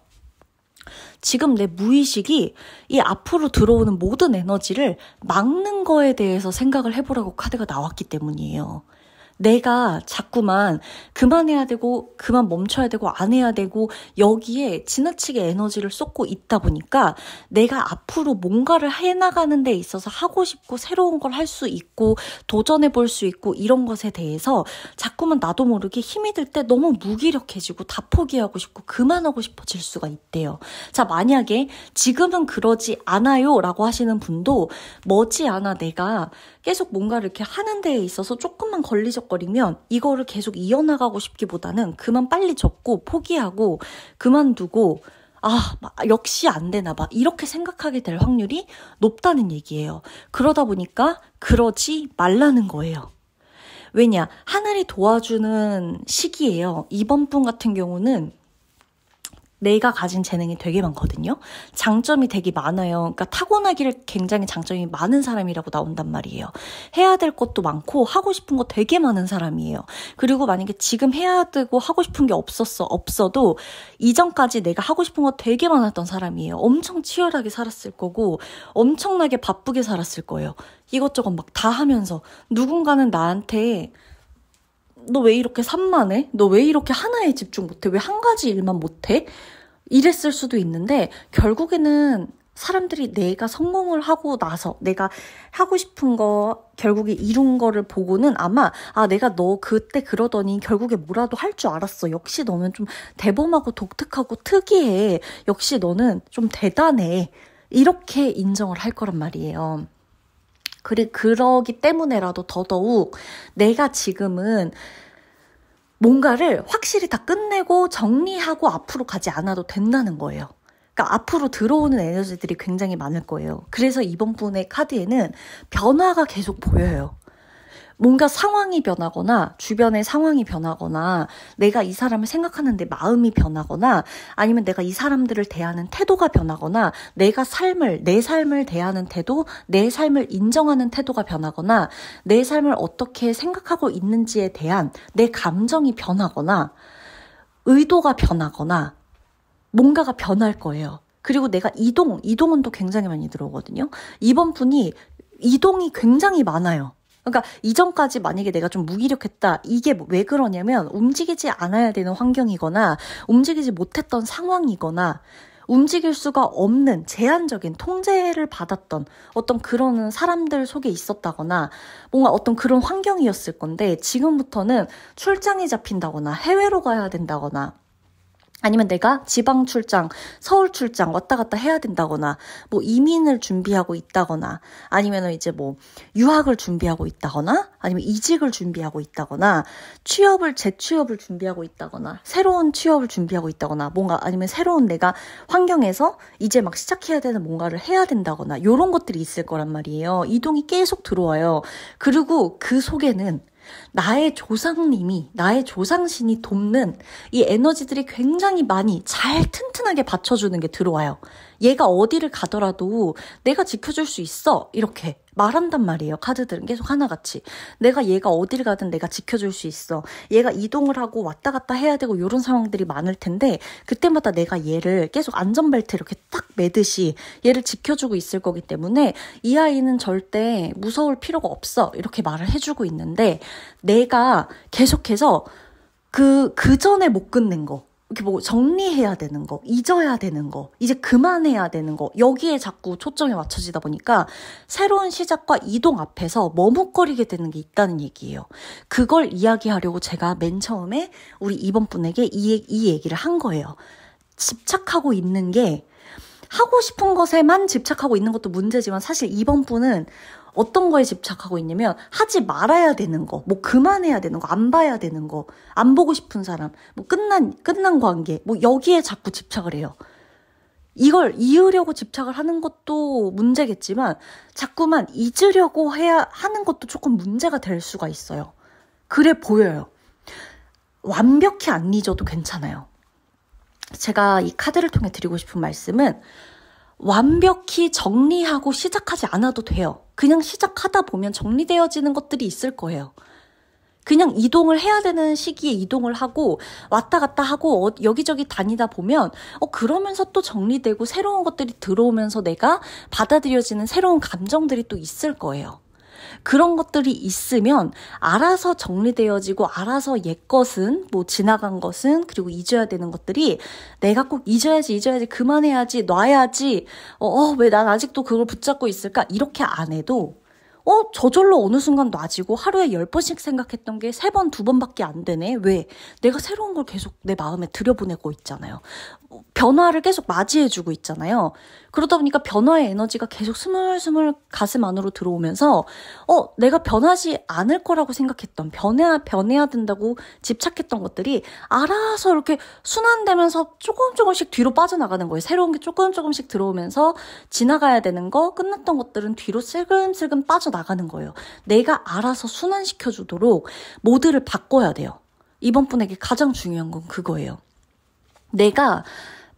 [SPEAKER 1] 지금 내 무의식이 이 앞으로 들어오는 모든 에너지를 막는 거에 대해서 생각을 해보라고 카드가 나왔기 때문이에요. 내가 자꾸만 그만해야 되고 그만 멈춰야 되고 안 해야 되고 여기에 지나치게 에너지를 쏟고 있다 보니까 내가 앞으로 뭔가를 해나가는 데 있어서 하고 싶고 새로운 걸 할 수 있고 도전해 볼 수 있고 이런 것에 대해서 자꾸만 나도 모르게 힘이 들 때 너무 무기력해지고 다 포기하고 싶고 그만하고 싶어질 수가 있대요. 자, 만약에 지금은 그러지 않아요 라고 하시는 분도 머지않아 내가 계속 뭔가를 이렇게 하는 데에 있어서 조금만 걸리적거리면 이거를 계속 이어나가고 싶기보다는 그만 빨리 접고 포기하고 그만두고 역시 안 되나 봐. 이렇게 생각하게 될 확률이 높다는 얘기예요. 그러다 보니까 그러지 말라는 거예요. 왜냐? 하늘이 도와주는 시기예요. 이번 분 같은 경우는 내가 가진 재능이 되게 많거든요. 장점이 되게 많아요. 그러니까 타고나기를 굉장히 장점이 많은 사람이라고 나온단 말이에요. 해야 될 것도 많고 하고 싶은 거 되게 많은 사람이에요. 그리고 만약에 지금 해야 되고 하고 싶은 게 없어도 이전까지 내가 하고 싶은 거 되게 많았던 사람이에요. 엄청 치열하게 살았을 거고 엄청나게 바쁘게 살았을 거예요. 이것저것 막 다 하면서 누군가는 나한테 너 왜 이렇게 산만해? 너 왜 이렇게 하나에 집중 못해? 왜 한 가지 일만 못해? 이랬을 수도 있는데 결국에는 사람들이 내가 성공을 하고 나서 내가 하고 싶은 거 결국에 이룬 거를 보고는 아마 내가 너 그때 그러더니 결국에 뭐라도 할 줄 알았어. 역시 너는 좀 대범하고 독특하고 특이해. 역시 너는 좀 대단해. 이렇게 인정을 할 거란 말이에요. 그러기 때문에라도 더더욱 내가 지금은 뭔가를 확실히 다 끝내고 정리하고 앞으로 가지 않아도 된다는 거예요. 그러니까 앞으로 들어오는 에너지들이 굉장히 많을 거예요. 그래서 이번 분의 카드에는 변화가 계속 보여요. 뭔가 상황이 변하거나 주변의 상황이 변하거나 내가 이 사람을 생각하는데 마음이 변하거나 아니면 내가 이 사람들을 대하는 태도가 변하거나 내 삶을 대하는 태도, 내 삶을 인정하는 태도가 변하거나 내 삶을 어떻게 생각하고 있는지에 대한 내 감정이 변하거나 의도가 변하거나 뭔가가 변할 거예요. 그리고 내가 이동은 또 굉장히 많이 들어오거든요. 이번 분이 이동이 굉장히 많아요. 그러니까 이전까지 만약에 내가 좀 무기력했다. 이게 왜 그러냐면 움직이지 않아야 되는 환경이거나 움직이지 못했던 상황이거나 움직일 수가 없는 제한적인 통제를 받았던 어떤 그런 사람들 속에 있었다거나 뭔가 어떤 그런 환경이었을 건데 지금부터는 출장이 잡힌다거나 해외로 가야 된다거나 아니면 내가 지방 출장, 서울 출장 왔다 갔다 해야 된다거나 뭐 이민을 준비하고 있다거나 아니면 이제 뭐 유학을 준비하고 있다거나 아니면 이직을 준비하고 있다거나 재취업을 준비하고 있다거나 새로운 취업을 준비하고 있다거나 뭔가 아니면 새로운 내가 환경에서 이제 막 시작해야 되는 뭔가를 해야 된다거나 이런 것들이 있을 거란 말이에요. 이동이 계속 들어와요. 그리고 그 속에는 나의 조상님이, 나의 조상신이 돕는 이 에너지들이 굉장히 많이 잘 튼튼하게 받쳐주는 게 들어와요. 얘가 어디를 가더라도 내가 지켜줄 수 있어. 이렇게 말한단 말이에요. 카드들은 계속 하나같이. 얘가 어디를 가든 내가 지켜줄 수 있어. 얘가 이동을 하고 왔다 갔다 해야 되고 이런 상황들이 많을 텐데 그때마다 내가 얘를 계속 안전벨트 이렇게 딱 매듯이 얘를 지켜주고 있을 거기 때문에 이 아이는 절대 무서울 필요가 없어. 이렇게 말을 해주고 있는데 내가 계속해서 그 전에 못 끝낸 거 이렇게 뭐 정리해야 되는 거, 잊어야 되는 거, 이제 그만해야 되는 거 여기에 자꾸 초점이 맞춰지다 보니까 새로운 시작과 이동 앞에서 머뭇거리게 되는 게 있다는 얘기예요. 그걸 이야기하려고 제가 맨 처음에 우리 이번 분에게 이 얘기를 한 거예요. 집착하고 있는 게 하고 싶은 것에만 집착하고 있는 것도 문제지만 사실 이번 분은 어떤 거에 집착하고 있냐면 하지 말아야 되는 거, 뭐 그만해야 되는 거, 안 봐야 되는 거, 안 보고 싶은 사람, 뭐 끝난 관계, 뭐 여기에 자꾸 집착을 해요. 이걸 이으려고 집착을 하는 것도 문제겠지만 자꾸만 잊으려고 해야 하는 것도 조금 문제가 될 수가 있어요. 그래 보여요. 완벽히 안 잊어도 괜찮아요. 제가 이 카드를 통해 드리고 싶은 말씀은 완벽히 정리하고 시작하지 않아도 돼요. 그냥 시작하다 보면 정리되어지는 것들이 있을 거예요. 그냥 이동을 해야 되는 시기에 이동을 하고 왔다 갔다 하고 여기저기 다니다 보면 그러면서 또 정리되고 새로운 것들이 들어오면서 내가 받아들여지는 새로운 감정들이 또 있을 거예요. 그런 것들이 있으면 알아서 정리되어지고 알아서 옛 것은 뭐 지나간 것은 그리고 잊어야 되는 것들이 내가 꼭 잊어야지 그만해야지 놔야지 왜 난 아직도 그걸 붙잡고 있을까 이렇게 안 해도 저절로 어느 순간 놔지고 하루에 10번씩 생각했던 게 3번, 2번밖에 안 되네. 왜? 내가 새로운 걸 계속 내 마음에 들여보내고 있잖아요. 변화를 계속 맞이해주고 있잖아요. 그러다 보니까 변화의 에너지가 계속 스물스물 가슴 안으로 들어오면서 내가 변하지 않을 거라고 생각했던 변해야 된다고 집착했던 것들이 알아서 이렇게 순환되면서 조금씩 뒤로 빠져나가는 거예요. 새로운 게 조금씩 들어오면서 지나가야 되는 거 끝났던 것들은 뒤로 슬금슬금 빠져나가는 거예요. 내가 알아서 순환시켜주도록 모드를 바꿔야 돼요. 이번 분에게 가장 중요한 건 그거예요. 내가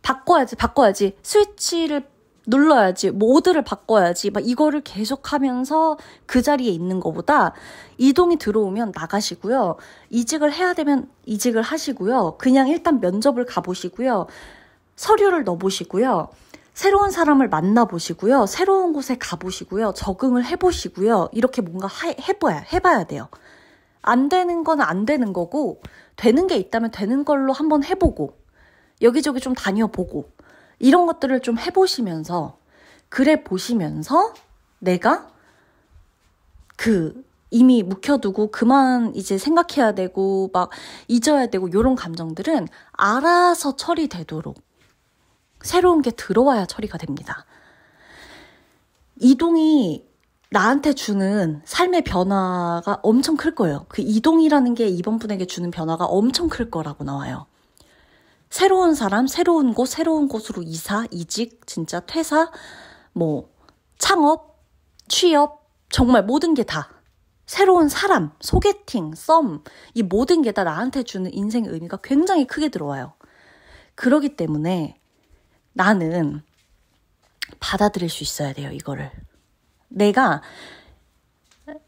[SPEAKER 1] 바꿔야지 스위치를 눌러야지 모드를 바꿔야지 막 이거를 계속하면서 그 자리에 있는 것보다 이동이 들어오면 나가시고요. 이직을 해야 되면 이직을 하시고요. 그냥 일단 면접을 가보시고요. 서류를 넣어보시고요. 새로운 사람을 만나보시고요. 새로운 곳에 가보시고요. 적응을 해보시고요. 이렇게 뭔가 해봐야 돼요. 안 되는 건 안 되는 거고 되는 게 있다면 되는 걸로 한번 해보고 여기저기 좀 다녀보고 이런 것들을 좀 해보시면서 그래 보시면서 내가 이미 묵혀두고 그만 이제 생각해야 되고 막 잊어야 되고 이런 감정들은 알아서 처리되도록 새로운 게 들어와야 처리가 됩니다. 이동이 나한테 주는 삶의 변화가 엄청 클 거예요. 그 이동이라는 게 이번 분에게 주는 변화가 엄청 클 거라고 나와요. 새로운 사람, 새로운 곳으로 이사, 이직, 진짜 퇴사, 뭐 창업, 취업, 정말 모든 게 다 새로운 사람, 소개팅, 썸, 이 모든 게 다 나한테 주는 인생의 의미가 굉장히 크게 들어와요. 그러기 때문에 나는 받아들일 수 있어야 돼요, 이거를. 내가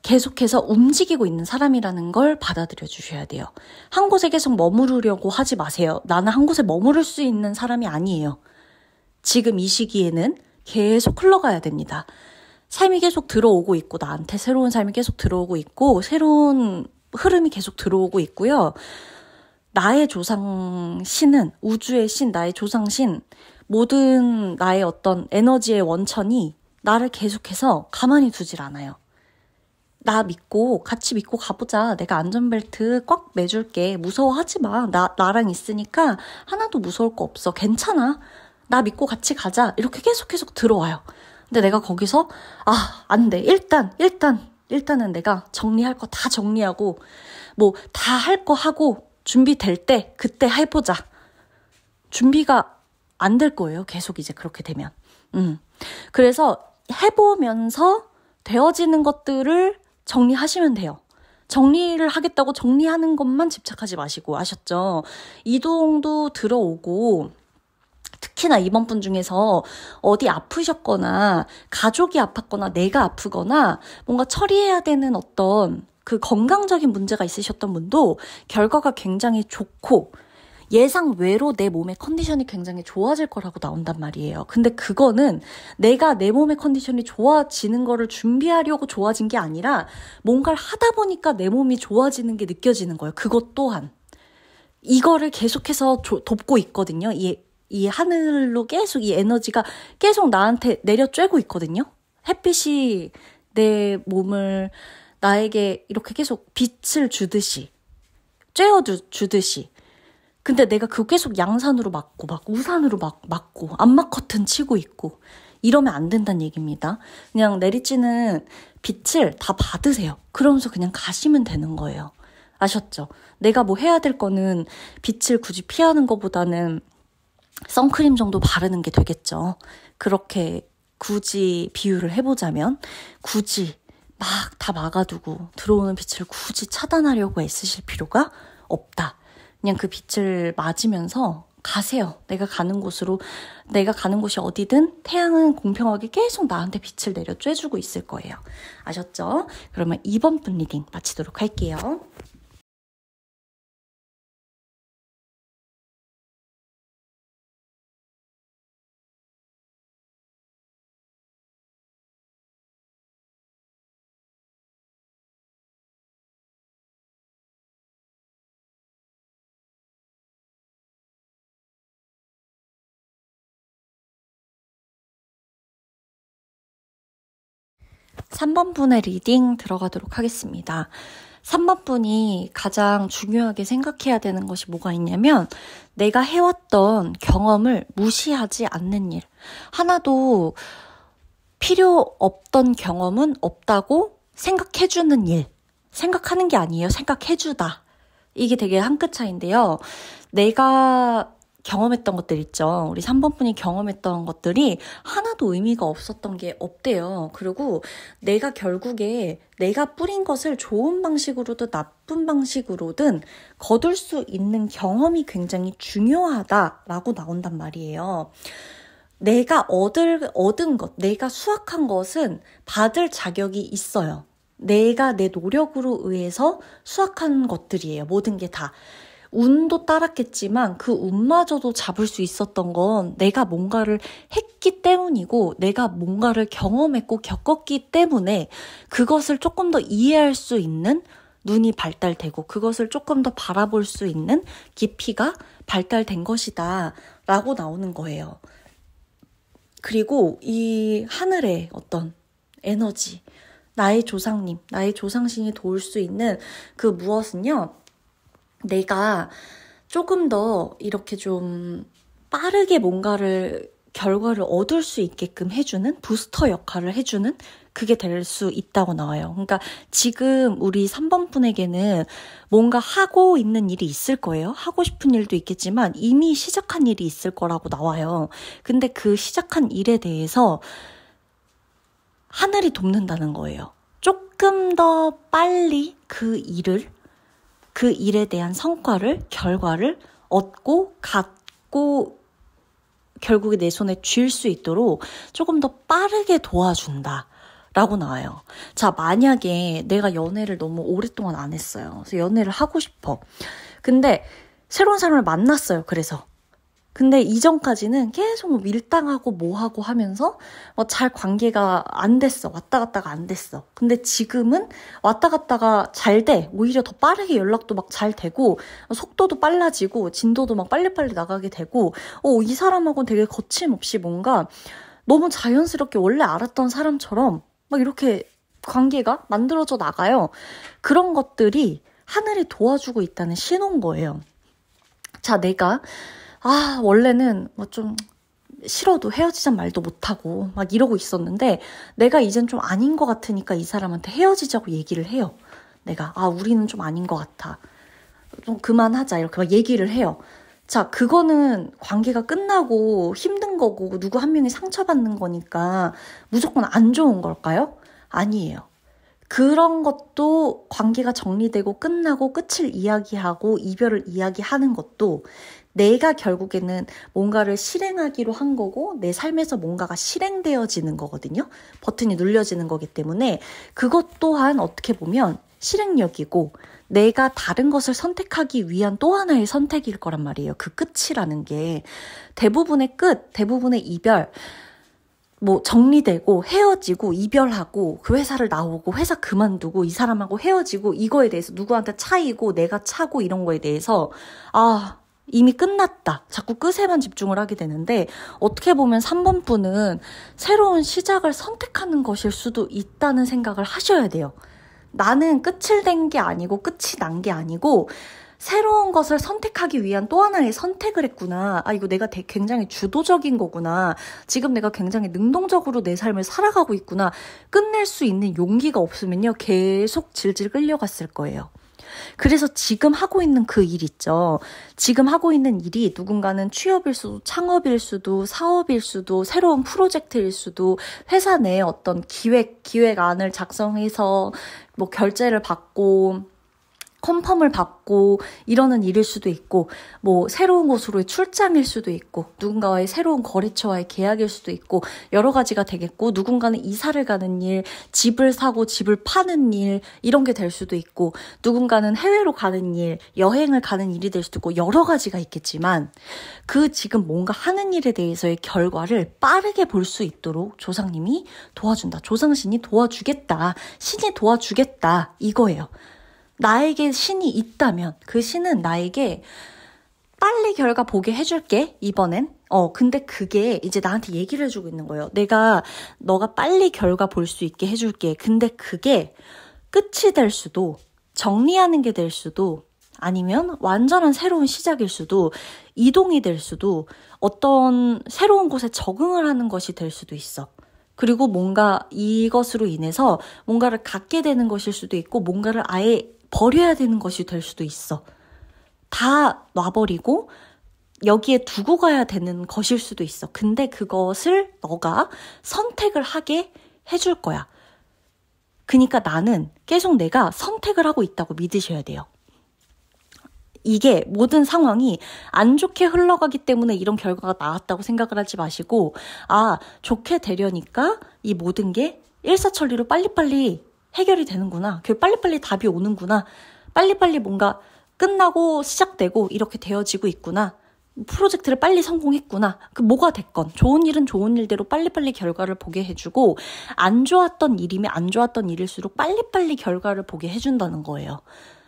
[SPEAKER 1] 계속해서 움직이고 있는 사람이라는 걸 받아들여 주셔야 돼요. 한 곳에 계속 머무르려고 하지 마세요. 나는 한 곳에 머무를 수 있는 사람이 아니에요. 지금 이 시기에는 계속 흘러가야 됩니다. 삶이 계속 들어오고 있고 나한테 새로운 삶이 계속 들어오고 있고 새로운 흐름이 계속 들어오고 있고요. 나의 조상신은 우주의 신, 나의 조상신, 모든 나의 어떤 에너지의 원천이 나를 계속해서 가만히 두질 않아요. 나 믿고 같이 믿고 가보자. 내가 안전벨트 꽉 매줄게. 무서워하지 마. 나랑 있으니까 하나도 무서울 거 없어. 괜찮아. 나 믿고 같이 가자. 이렇게 계속 들어와요. 근데 내가 거기서 안 돼. 일단은 내가 정리할 거 다 정리하고 뭐 다 할 거 하고 준비될 때 그때 해보자. 준비가 안 될 거예요. 계속 이제 그렇게 되면. 그래서 해보면서 되어지는 것들을 정리하시면 돼요. 정리를 하겠다고 정리하는 것만 집착하지 마시고 아셨죠? 이동도 들어오고 특히나 이번 분 중에서 어디 아프셨거나 가족이 아팠거나 내가 아프거나 뭔가 처리해야 되는 어떤 그 건강적인 문제가 있으셨던 분도 결과가 굉장히 좋고 예상 외로 내 몸의 컨디션이 굉장히 좋아질 거라고 나온단 말이에요. 근데 그거는 내가 내 몸의 컨디션이 좋아지는 거를 준비하려고 좋아진 게 아니라 뭔가를 하다 보니까 내 몸이 좋아지는 게 느껴지는 거예요. 그것 또한. 이거를 계속해서 돕고 있거든요. 이 하늘로 계속 이 에너지가 계속 나한테 내려쬐고 있거든요. 햇빛이 내 몸을 나에게 이렇게 계속 빛을 주듯이 쬐어주듯이 근데 내가 그거 계속 양산으로 막고 막 우산으로 막고 암막 커튼 치고 있고 이러면 안 된다는 얘기입니다. 그냥 내리쬐는 빛을 다 받으세요. 그러면서 그냥 가시면 되는 거예요. 아셨죠? 내가 뭐 해야 될 거는 빛을 굳이 피하는 것보다는 선크림 정도 바르는 게 되겠죠. 그렇게 굳이 비유를 해보자면 굳이 막 다 막아두고 들어오는 빛을 굳이 차단하려고 애쓰실 필요가 없다. 그냥 그 빛을 맞으면서 가세요. 내가 가는 곳이 어디든 태양은 공평하게 계속 나한테 빛을 내려 쬐주고 있을 거예요. 아셨죠? 그러면 2번 분 리딩 마치도록 할게요. 삼 번 분의 리딩 들어가도록 하겠습니다. 3번 분이 가장 중요하게 생각해야 되는 것이 뭐가 있냐면 내가 해왔던 경험을 무시하지 않는 일. 하나도 필요 없던 경험은 없다고 생각해주는 일. 생각하는 게 아니에요. 생각해주다. 이게 되게 한 끗 차이인데요. 내가 경험했던 것들 있죠. 우리 3번 분이 경험했던 것들이 하나도 의미가 없었던 게 없대요. 그리고 내가 결국에 내가 뿌린 것을 좋은 방식으로든 나쁜 방식으로든 거둘 수 있는 경험이 굉장히 중요하다라고 나온단 말이에요. 내가 얻은 것, 내가 수확한 것은 받을 자격이 있어요. 내가 내 노력으로 의해서 수확한 것들이에요. 모든 게 다. 운도 따랐겠지만 그 운마저도 잡을 수 있었던 건 내가 뭔가를 했기 때문이고 내가 뭔가를 경험했고 겪었기 때문에 그것을 조금 더 이해할 수 있는 눈이 발달되고 그것을 조금 더 바라볼 수 있는 깊이가 발달된 것이다 라고 나오는 거예요. 그리고 이 하늘의 어떤 에너지, 나의 조상님, 나의 조상신이 도울 수 있는 그 무엇은요, 내가 조금 더 이렇게 좀 빠르게 결과를 얻을 수 있게끔 해주는 부스터 역할을 해주는 그게 될 수 있다고 나와요. 그러니까 지금 우리 3번 분에게는 뭔가 하고 있는 일이 있을 거예요. 하고 싶은 일도 있겠지만 이미 시작한 일이 있을 거라고 나와요. 근데 그 시작한 일에 대해서 하늘이 돕는다는 거예요. 조금 더 빨리 그 일에 대한 결과를 얻고 갖고 결국에 내 손에 쥘 수 있도록 조금 더 빠르게 도와준다 라고 나와요. 자, 만약에 내가 연애를 너무 오랫동안 안 했어요. 그래서 연애를 하고 싶어. 근데 새로운 사람을 만났어요. 근데 이전까지는 계속 밀당하고 뭐하고 하면서 잘 관계가 안 됐어. 왔다 갔다가 안 됐어. 근데 지금은 왔다 갔다가 잘 돼. 오히려 더 빠르게 연락도 막 잘 되고 속도도 빨라지고 진도도 막 빨리빨리 나가게 되고 이 사람하고는 되게 거침없이 뭔가 너무 자연스럽게 원래 알았던 사람처럼 막 이렇게 관계가 만들어져 나가요. 그런 것들이 하늘이 도와주고 있다는 신호인 거예요. 자, 내가 원래는 좀 싫어도 헤어지자 말도 못하고 막 이러고 있었는데 내가 이젠 좀 아닌 것 같으니까 이 사람한테 헤어지자고 얘기를 해요. 내가 우리는 좀 아닌 것 같아. 좀 그만하자 이렇게 막 얘기를 해요. 자, 그거는 관계가 끝나고 힘든 거고 누구 한 명이 상처받는 거니까 무조건 안 좋은 걸까요? 아니에요. 그런 것도 관계가 정리되고 끝나고 끝을 이야기하고 이별을 이야기하는 것도 내가 결국에는 뭔가를 실행하기로 한 거고 내 삶에서 뭔가가 실행되어지는 거거든요. 버튼이 눌려지는 거기 때문에 그것 또한 어떻게 보면 실행력이고 내가 다른 것을 선택하기 위한 또 하나의 선택일 거란 말이에요. 그 끝이라는 게 대부분의 대부분의 이별 정리되고 헤어지고 이별하고 그 회사를 나오고 회사 그만두고 이 사람하고 헤어지고 이거에 대해서 누구한테 차이고 내가 차고 이런 거에 대해서 이미 끝났다. 자꾸 끝에만 집중을 하게 되는데 어떻게 보면 3번 분은 새로운 시작을 선택하는 것일 수도 있다는 생각을 하셔야 돼요. 나는 끝을 낸 게 아니고 끝이 난 게 아니고 새로운 것을 선택하기 위한 또 하나의 선택을 했구나. 아, 이거 내가 굉장히 주도적인 거구나. 지금 내가 굉장히 능동적으로 내 삶을 살아가고 있구나. 끝낼 수 있는 용기가 없으면요. 계속 질질 끌려갔을 거예요. 그래서 지금 하고 있는 그 일 있죠. 지금 하고 있는 일이 누군가는 취업일 수도, 창업일 수도, 사업일 수도, 새로운 프로젝트일 수도, 회사 내에 어떤 기획안을 작성해서 뭐 결제를 받고, 컨펌을 받고 이러는 일일 수도 있고, 뭐 새로운 곳으로의 출장일 수도 있고, 누군가와의 새로운 거래처와의 계약일 수도 있고, 여러 가지가 되겠고, 누군가는 이사를 가는 일, 집을 사고 집을 파는 일, 이런 게 될 수도 있고, 누군가는 해외로 가는 일, 여행을 가는 일이 될 수도 있고, 여러 가지가 있겠지만, 그 지금 뭔가 하는 일에 대해서의 결과를 빠르게 볼 수 있도록 조상님이 도와준다. 조상신이 도와주겠다. 신이 도와주겠다. 이거예요. 나에게 신이 있다면 그 신은 나에게 빨리 결과 보게 해줄게, 이번엔. 근데 그게 이제 나한테 얘기를 해주고 있는 거예요. 너가 빨리 결과 볼 수 있게 해줄게. 근데 그게 끝이 될 수도, 정리하는 게 될 수도, 아니면 완전한 새로운 시작일 수도, 이동이 될 수도, 어떤 새로운 곳에 적응을 하는 것이 될 수도 있어. 그리고 뭔가 이것으로 인해서 뭔가를 갖게 되는 것일 수도 있고, 뭔가를 아예 버려야 되는 것이 될 수도 있어. 다 놔버리고 여기에 두고 가야 되는 것일 수도 있어. 근데 그것을 너가 선택을 하게 해줄 거야. 그러니까 나는 계속 내가 선택을 하고 있다고 믿으셔야 돼요. 이게 모든 상황이 안 좋게 흘러가기 때문에 이런 결과가 나왔다고 생각을 하지 마시고, 좋게 되려니까 이 모든 게 일사천리로 빨리빨리 해결이 되는구나. 빨리빨리 답이 오는구나. 빨리빨리 뭔가 끝나고 시작되고 이렇게 되어지고 있구나. 프로젝트를 빨리 성공했구나. 뭐가 됐건 좋은 일은 좋은 일대로 빨리빨리 결과를 보게 해주고, 안 좋았던 일이면 안 좋았던 일일수록 빨리빨리 결과를 보게 해준다는 거예요.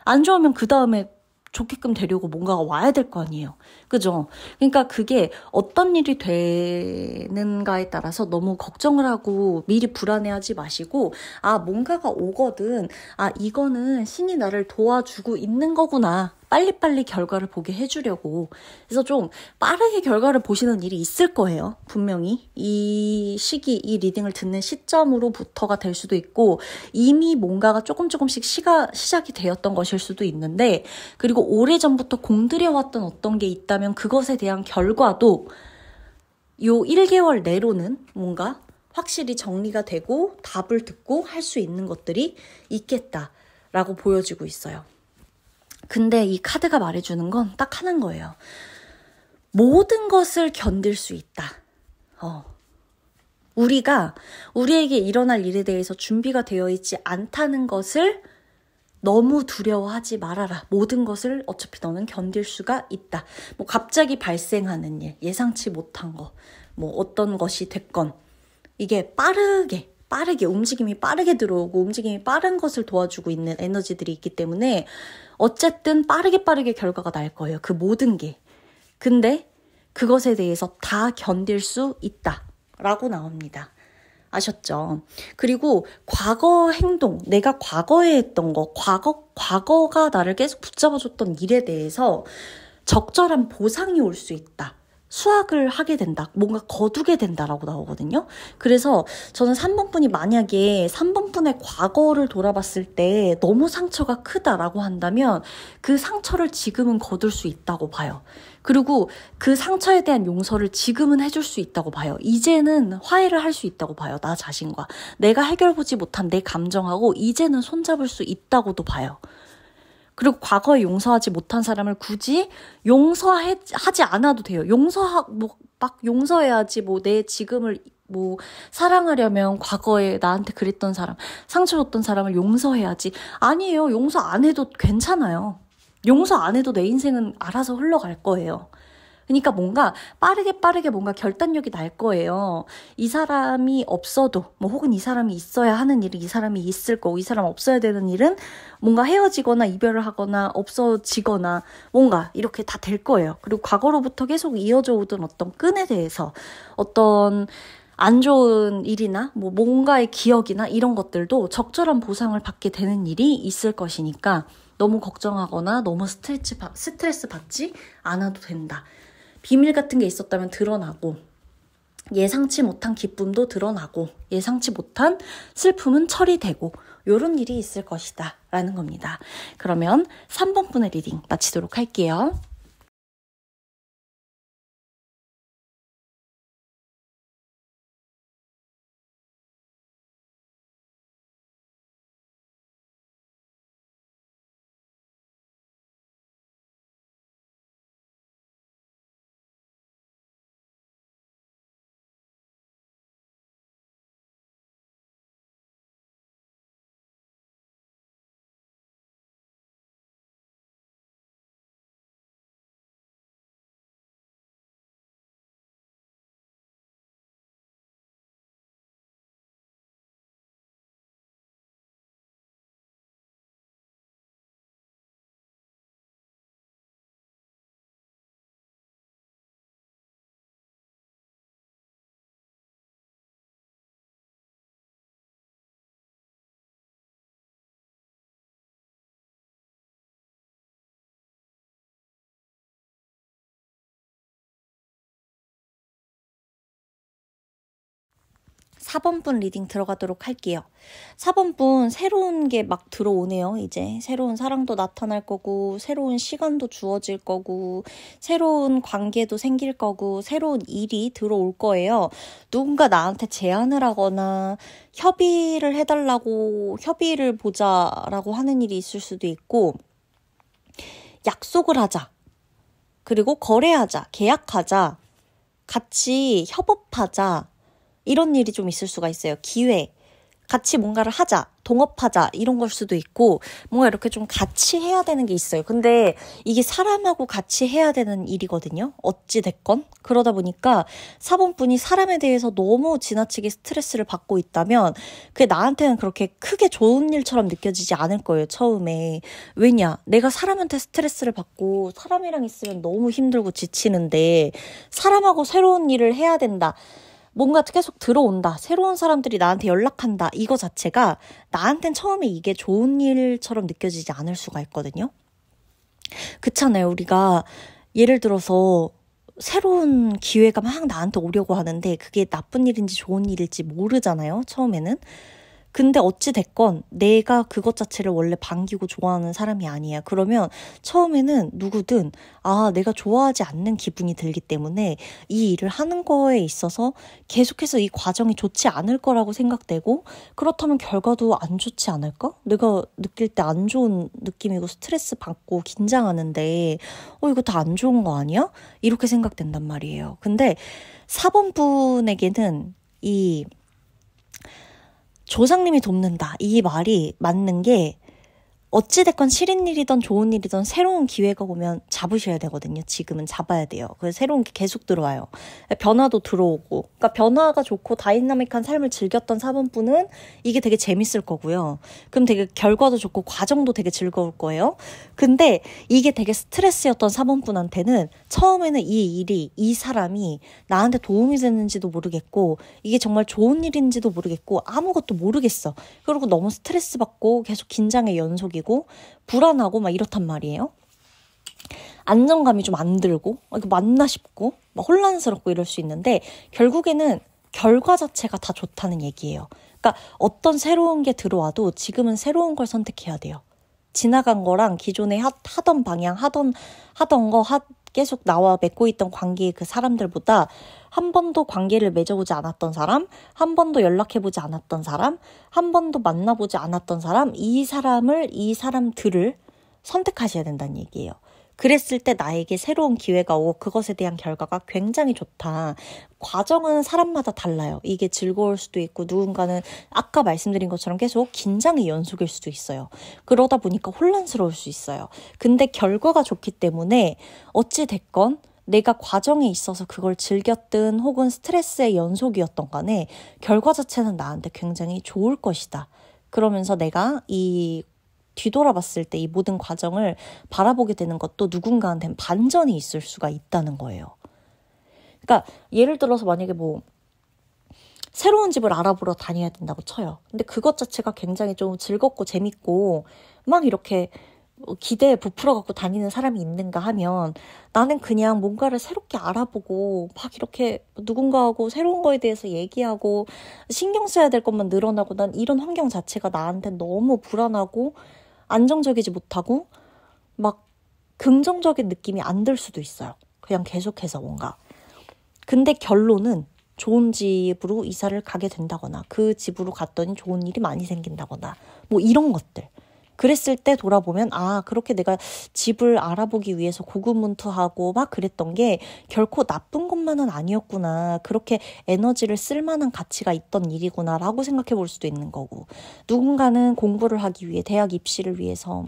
[SPEAKER 1] 안 좋으면 그 다음에 좋게끔 되려고 뭔가가 와야 될 거 아니에요. 그죠? 그러니까 그게 어떤 일이 되는가에 따라서 너무 걱정을 하고 미리 불안해하지 마시고, 뭔가가 오거든. 이거는 신이 나를 도와주고 있는 거구나. 빨리빨리 결과를 보게 해주려고. 그래서 좀 빠르게 결과를 보시는 일이 있을 거예요. 분명히. 이 시기, 이 리딩을 듣는 시점으로부터가 될 수도 있고, 이미 뭔가가 조금씩 시작이 되었던 것일 수도 있는데, 그리고 오래전부터 공들여왔던 어떤 게 있다면 그것에 대한 결과도 요 1개월 내로는 뭔가 확실히 정리가 되고 답을 듣고 할 수 있는 것들이 있겠다라고 보여지고 있어요. 근데 이 카드가 말해주는 건 딱 하나인 거예요. 모든 것을 견딜 수 있다. 우리에게 일어날 일에 대해서 준비가 되어 있지 않다는 것을 너무 두려워하지 말아라. 모든 것을 어차피 너는 견딜 수가 있다. 갑자기 발생하는 일, 예상치 못한 거, 어떤 것이 됐건, 이게 빠르게 움직임이 빠르게 들어오고 움직임이 빠른 것을 도와주고 있는 에너지들이 있기 때문에 어쨌든 빠르게 결과가 날 거예요. 그 모든 게. 근데 그것에 대해서 다 견딜 수 있다라고 나옵니다. 아셨죠? 그리고 과거 행동, 내가 과거에 했던 거, 과거가 나를 계속 붙잡아줬던 일에 대해서 적절한 보상이 올 수 있다. 수확을 하게 된다. 뭔가 거두게 된다라고 나오거든요. 그래서 저는 3번 분이 만약에 3번 분의 과거를 돌아봤을 때 너무 상처가 크다라고 한다면 그 상처를 지금은 거둘 수 있다고 봐요. 그리고 그 상처에 대한 용서를 지금은 해줄 수 있다고 봐요. 이제는 화해를 할 수 있다고 봐요. 나 자신과. 내가 해결보지 못한 내 감정하고 이제는 손잡을 수 있다고도 봐요. 그리고 과거에 용서하지 못한 사람을 굳이 용서하지 않아도 돼요. 막 용서해야지. 내 지금을 사랑하려면 과거에 나한테 그랬던 사람, 상처 줬던 사람을 용서해야지. 아니에요. 용서 안 해도 괜찮아요. 용서 안 해도 내 인생은 알아서 흘러갈 거예요. 그러니까 뭔가 빠르게 뭔가 결단력이 날 거예요. 이 사람이 없어도, 혹은 이 사람이 있어야 하는 일은 이 사람이 있을 거고, 이 사람 없어야 되는 일은 뭔가 헤어지거나 이별을 하거나 없어지거나 뭔가 이렇게 다 될 거예요. 그리고 과거로부터 계속 이어져 오던 어떤 끈에 대해서 어떤 안 좋은 일이나 뭔가의 기억이나 이런 것들도 적절한 보상을 받게 되는 일이 있을 것이니까 너무 걱정하거나 너무 스트레스 받지 않아도 된다. 비밀 같은 게 있었다면 드러나고 예상치 못한 기쁨도 드러나고 예상치 못한 슬픔은 처리되고 이런 일이 있을 것이다 라는 겁니다. 그러면 3번 분의 리딩 마치도록 할게요. 사 번 분 리딩 들어가도록 할게요. 4번 분 새로운 게 막 들어오네요. 이제 새로운 사랑도 나타날 거고 새로운 시간도 주어질 거고 새로운 관계도 생길 거고 새로운 일이 들어올 거예요. 누군가 나한테 제안을 하거나 협의를 해달라고 협의를 보자라고 하는 일이 있을 수도 있고 약속을 하자. 그리고 거래하자. 계약하자. 같이 협업하자. 이런 일이 좀 있을 수가 있어요. 기회, 같이 뭔가를 하자, 동업하자 이런 걸 수도 있고 뭔가 이렇게 좀 같이 해야 되는 게 있어요. 근데 이게 사람하고 같이 해야 되는 일이거든요. 어찌 됐건. 그러다 보니까 4번 분이 사람에 대해서 너무 지나치게 스트레스를 받고 있다면 그게 나한테는 그렇게 크게 좋은 일처럼 느껴지지 않을 거예요. 처음에. 왜냐? 내가 사람한테 스트레스를 받고 사람이랑 있으면 너무 힘들고 지치는데 사람하고 새로운 일을 해야 된다. 뭔가 계속 들어온다. 새로운 사람들이 나한테 연락한다. 이거 자체가 나한텐 처음에 이게 좋은 일처럼 느껴지지 않을 수가 있거든요. 그렇잖아요. 우리가 예를 들어서 새로운 기회가 막 나한테 오려고 하는데 그게 나쁜 일인지 좋은 일일지 모르잖아요. 처음에는. 근데 어찌 됐건 내가 그것 자체를 원래 반기고 좋아하는 사람이 아니야. 그러면 처음에는 누구든 내가 좋아하지 않는 기분이 들기 때문에 이 일을 하는 거에 있어서 계속해서 이 과정이 좋지 않을 거라고 생각되고 그렇다면 결과도 안 좋지 않을까? 내가 느낄 때 안 좋은 느낌이고 스트레스 받고 긴장하는데 이거 다 안 좋은 거 아니야? 이렇게 생각된단 말이에요. 근데 4번 분에게는 이 조상님이 돕는다. 이 말이 맞는 게 어찌됐건 싫은 일이든 좋은 일이든 새로운 기회가 오면 잡으셔야 되거든요. 지금은 잡아야 돼요. 그래서 새로운 게 계속 들어와요. 변화도 들어오고. 그러니까 변화가 좋고 다이나믹한 삶을 즐겼던 4번 분은 이게 되게 재밌을 거고요. 그럼 되게 결과도 좋고 과정도 되게 즐거울 거예요. 근데 이게 되게 스트레스였던 4번 분한테는 처음에는 이 일이, 이 사람이 나한테 도움이 되는지도 모르겠고 이게 정말 좋은 일인지도 모르겠고 아무것도 모르겠어. 그리고 너무 스트레스 받고 계속 긴장의 연속이고 불안하고 막 이렇단 말이에요. 안정감이 좀 안 들고 이거 맞나 싶고 막 혼란스럽고 이럴 수 있는데 결국에는 결과 자체가 다 좋다는 얘기예요. 그러니까 어떤 새로운 게 들어와도 지금은 새로운 걸 선택해야 돼요. 지나간 거랑 기존에 하던 방향 하던 거 계속 나와 맺고 있던 관계의 그 사람들보다 한 번도 관계를 맺어보지 않았던 사람, 한 번도 연락해보지 않았던 사람, 한 번도 만나보지 않았던 사람, 이 사람들을 선택하셔야 된다는 얘기예요. 그랬을 때 나에게 새로운 기회가 오고 그것에 대한 결과가 굉장히 좋다. 과정은 사람마다 달라요. 이게 즐거울 수도 있고 누군가는 아까 말씀드린 것처럼 계속 긴장의 연속일 수도 있어요. 그러다 보니까 혼란스러울 수 있어요. 근데 결과가 좋기 때문에 어찌 됐건 내가 과정에 있어서 그걸 즐겼든 혹은 스트레스의 연속이었던 간에 결과 자체는 나한테 굉장히 좋을 것이다. 그러면서 내가 뒤돌아봤을 때 이 모든 과정을 바라보게 되는 것도 누군가한테는 반전이 있을 수가 있다는 거예요. 그러니까 예를 들어서 만약에 새로운 집을 알아보러 다녀야 된다고 쳐요. 근데 그것 자체가 굉장히 좀 즐겁고 재밌고 막 이렇게 기대에 부풀어 갖고 다니는 사람이 있는가 하면 나는 그냥 뭔가를 새롭게 알아보고 막 이렇게 누군가하고 새로운 거에 대해서 얘기하고 신경 써야 될 것만 늘어나고 난 이런 환경 자체가 나한테 너무 불안하고 안정적이지 못하고 막 긍정적인 느낌이 안 들 수도 있어요. 그냥 계속해서 뭔가. 근데 결론은 좋은 집으로 이사를 가게 된다거나 그 집으로 갔더니 좋은 일이 많이 생긴다거나 뭐 이런 것들. 그랬을 때 돌아보면 그렇게 내가 집을 알아보기 위해서 고군분투하고 막 그랬던 게 결코 나쁜 것만은 아니었구나. 그렇게 에너지를 쓸 만한 가치가 있던 일이구나 라고 생각해 볼 수도 있는 거고, 누군가는 공부를 하기 위해 대학 입시를 위해서,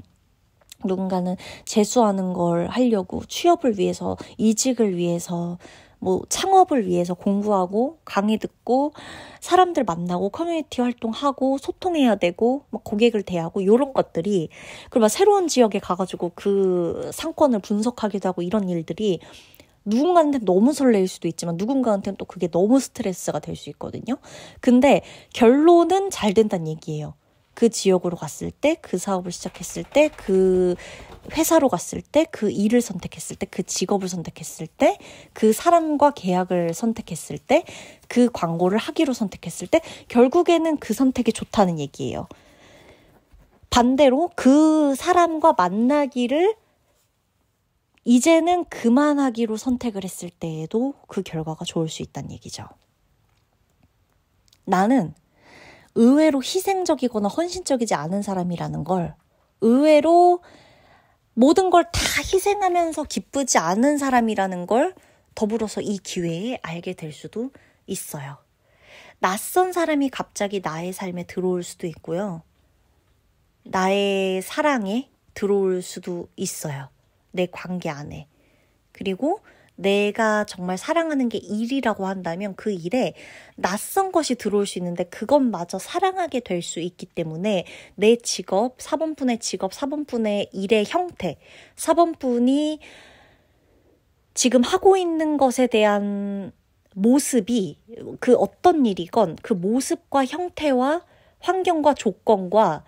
[SPEAKER 1] 누군가는 재수하는 걸 하려고 취업을 위해서, 이직을 위해서, 뭐 창업을 위해서 공부하고 강의 듣고 사람들 만나고 커뮤니티 활동하고 소통해야 되고 막 고객을 대하고 이런 것들이, 그리고 막 새로운 지역에 가가지고 그 상권을 분석하기도 하고 이런 일들이 누군가한테는 너무 설레일 수도 있지만 누군가한테는 또 그게 너무 스트레스가 될 수 있거든요. 근데 결론은 잘 된다는 얘기예요. 그 지역으로 갔을 때, 그 사업을 시작했을 때, 그 회사로 갔을 때, 그 일을 선택했을 때, 그 직업을 선택했을 때, 그 사람과 계약을 선택했을 때, 그 광고를 하기로 선택했을 때 결국에는 그 선택이 좋다는 얘기예요. 반대로 그 사람과 만나기를 이제는 그만하기로 선택을 했을 때에도 그 결과가 좋을 수 있다는 얘기죠. 나는 의외로 희생적이거나 헌신적이지 않은 사람이라는 걸, 의외로 모든 걸 다 희생하면서 기쁘지 않은 사람이라는 걸 더불어서 이 기회에 알게 될 수도 있어요. 낯선 사람이 갑자기 나의 삶에 들어올 수도 있고요. 나의 사랑에 들어올 수도 있어요. 내 관계 안에. 그리고 내가 정말 사랑하는 게 일이라고 한다면 그 일에 낯선 것이 들어올 수 있는데 그것마저 사랑하게 될 수 있기 때문에 내 직업, 사번분의 직업, 사번분의 일의 형태, 사번분이 지금 하고 있는 것에 대한 모습이, 그 어떤 일이건 그 모습과 형태와 환경과 조건과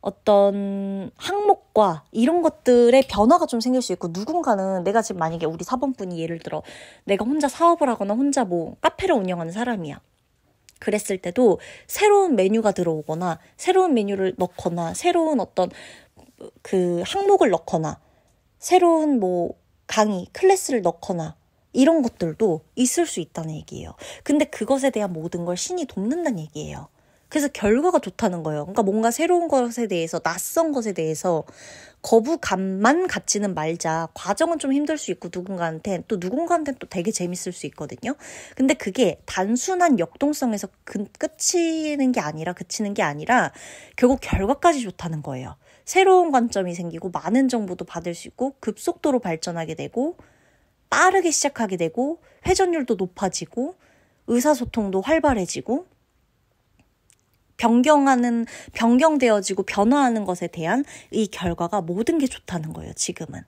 [SPEAKER 1] 어떤 항목과 이런 것들의 변화가 좀 생길 수 있고, 누군가는 내가 지금 만약에 우리 사번분이 예를 들어 내가 혼자 사업을 하거나 혼자 뭐 카페를 운영하는 사람이야. 그랬을 때도 새로운 메뉴가 들어오거나 새로운 메뉴를 넣거나 새로운 어떤 그 항목을 넣거나 새로운 뭐 강의, 클래스를 넣거나 이런 것들도 있을 수 있다는 얘기예요. 근데 그것에 대한 모든 걸 신이 돕는다는 얘기예요. 그래서 결과가 좋다는 거예요. 그러니까 뭔가 새로운 것에 대해서, 낯선 것에 대해서 거부감만 갖지는 말자. 과정은 좀 힘들 수 있고 누군가한테는 또 되게 재밌을 수 있거든요. 근데 그게 단순한 역동성에서 그치는 게 아니라 결국 결과까지 좋다는 거예요. 새로운 관점이 생기고 많은 정보도 받을 수 있고 급속도로 발전하게 되고 빠르게 시작하게 되고 회전율도 높아지고 의사소통도 활발해지고 변경되어지고 변화하는 것에 대한 이 결과가 모든 게 좋다는 거예요, 지금은.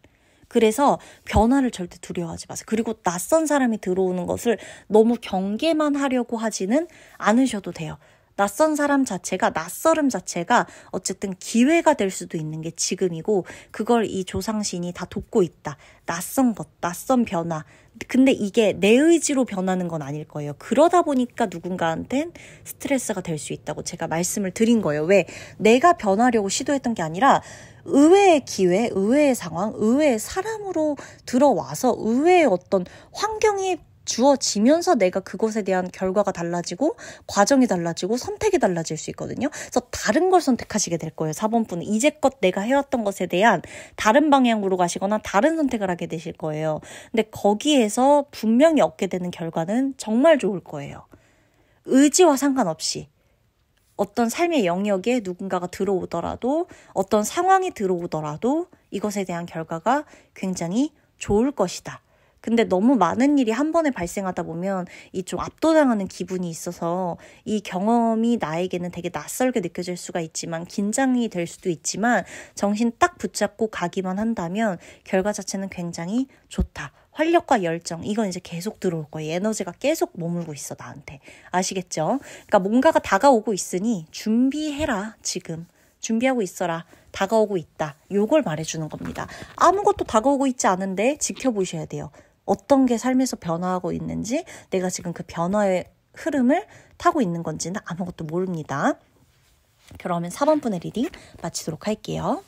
[SPEAKER 1] 그래서 변화를 절대 두려워하지 마세요. 그리고 낯선 사람이 들어오는 것을 너무 경계만 하려고 하지는 않으셔도 돼요. 낯선 사람 자체가, 낯설음 자체가 어쨌든 기회가 될 수도 있는 게 지금이고, 그걸 이 조상신이 다 돕고 있다. 낯선 것, 낯선 변화. 근데 이게 내 의지로 변하는 건 아닐 거예요. 그러다 보니까 누군가한텐 스트레스가 될 수 있다고 제가 말씀을 드린 거예요. 왜? 내가 변하려고 시도했던 게 아니라 의외의 기회, 의외의 상황, 의외의 사람으로 들어와서 의외의 어떤 환경이 주어지면서 내가 그것에 대한 결과가 달라지고 과정이 달라지고 선택이 달라질 수 있거든요. 그래서 다른 걸 선택하시게 될 거예요. 4번분은 이제껏 내가 해왔던 것에 대한 다른 방향으로 가시거나 다른 선택을 하게 되실 거예요. 근데 거기에서 분명히 얻게 되는 결과는 정말 좋을 거예요. 의지와 상관없이 어떤 삶의 영역에 누군가가 들어오더라도, 어떤 상황이 들어오더라도 이것에 대한 결과가 굉장히 좋을 것이다. 근데 너무 많은 일이 한 번에 발생하다 보면 이 좀 압도당하는 기분이 있어서 이 경험이 나에게는 되게 낯설게 느껴질 수가 있지만, 긴장이 될 수도 있지만, 정신 딱 붙잡고 가기만 한다면 결과 자체는 굉장히 좋다. 활력과 열정, 이건 이제 계속 들어올 거예요. 에너지가 계속 머물고 있어, 나한테. 아시겠죠? 그러니까 뭔가가 다가오고 있으니 준비해라, 지금. 준비하고 있어라. 다가오고 있다. 요걸 말해주는 겁니다. 아무것도 다가오고 있지 않은데 지켜보셔야 돼요. 어떤 게 삶에서 변화하고 있는지, 내가 지금 그 변화의 흐름을 타고 있는 건지는 아무것도 모릅니다. 그러면 4번 분의 리딩 마치도록 할게요.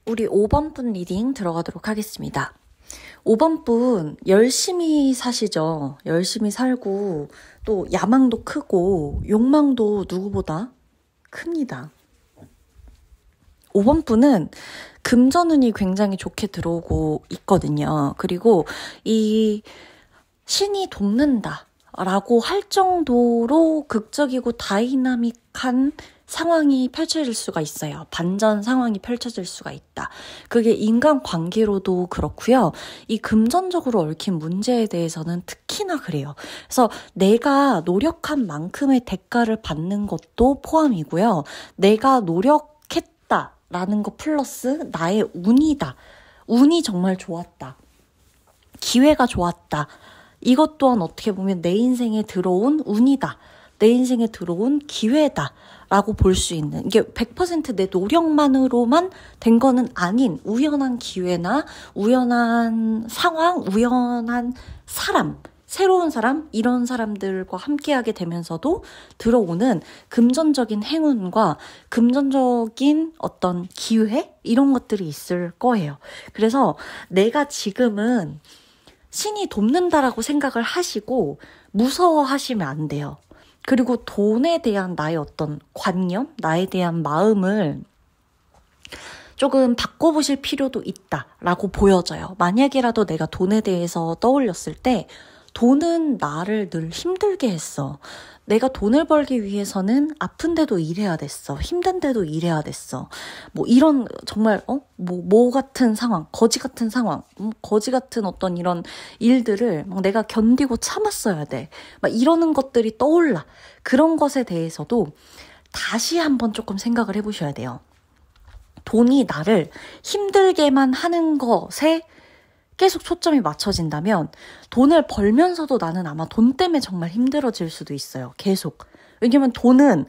[SPEAKER 1] 우리 5번 분 리딩 들어가도록 하겠습니다. 5번 분 열심히 사시죠. 열심히 살고 또 야망도 크고 욕망도 누구보다 큽니다. 5번 분은 금전운이 굉장히 좋게 들어오고 있거든요. 그리고 이 신이 돕는다 라고 할 정도로 극적이고 다이나믹한 상황이 펼쳐질 수가 있어요. 반전 상황이 펼쳐질 수가 있다. 그게 인간관계로도 그렇고요. 이 금전적으로 얽힌 문제에 대해서는 특히나 그래요. 그래서 내가 노력한 만큼의 대가를 받는 것도 포함이고요. 내가 노력했다라는 것 플러스 나의 운이다. 운이 정말 좋았다. 기회가 좋았다. 이것 또한 어떻게 보면 내 인생에 들어온 운이다. 내 인생에 들어온 기회다. 라고 볼 수 있는, 이게 100% 내 노력만으로만 된 거는 아닌 우연한 기회나 우연한 상황, 우연한 사람, 새로운 사람, 이런 사람들과 함께하게 되면서도 들어오는 금전적인 행운과 금전적인 어떤 기회? 이런 것들이 있을 거예요. 그래서 내가 지금은 신이 돕는다라고 생각을 하시고 무서워하시면 안 돼요. 그리고 돈에 대한 나의 어떤 관념, 나에 대한 마음을 조금 바꿔보실 필요도 있다라고 보여져요. 만약이라도 내가 돈에 대해서 떠올렸을 때 돈은 나를 늘 힘들게 했어. 내가 돈을 벌기 위해서는 아픈데도 일해야 됐어. 힘든데도 일해야 됐어. 뭐 이런 정말 뭐 같은 상황, 거지 같은 상황, 거지 같은 어떤 이런 일들을 막 내가 견디고 참았어야 돼. 막 이러는 것들이 떠올라. 그런 것에 대해서도 다시 한번 조금 생각을 해보셔야 돼요. 돈이 나를 힘들게만 하는 것에 계속 초점이 맞춰진다면 돈을 벌면서도 나는 아마 돈 때문에 정말 힘들어질 수도 있어요. 계속. 왜냐면 돈은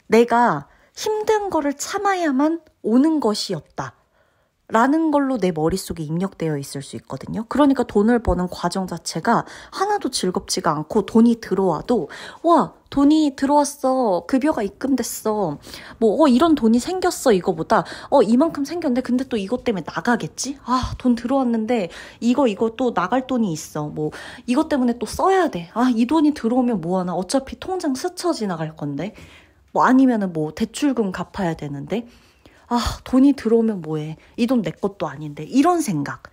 [SPEAKER 1] 내가 힘든 거를 참아야만 오는 것이었다. 라는 걸로 내 머릿속에 입력되어 있을 수 있거든요. 그러니까 돈을 버는 과정 자체가 하나도 즐겁지가 않고 돈이 들어와도 와 돈이 들어왔어. 급여가 입금됐어. 뭐 이런 돈이 생겼어. 이거보다 이만큼 생겼는데 근데 또 이것 때문에 나가겠지? 아 돈 들어왔는데 이거 또 나갈 돈이 있어. 뭐 이것 때문에 또 써야 돼. 아 이 돈이 들어오면 뭐하나. 어차피 통장 스쳐 지나갈 건데. 뭐 아니면은 뭐 대출금 갚아야 되는데. 아, 돈이 들어오면 뭐해. 이 돈 내 것도 아닌데. 이런 생각.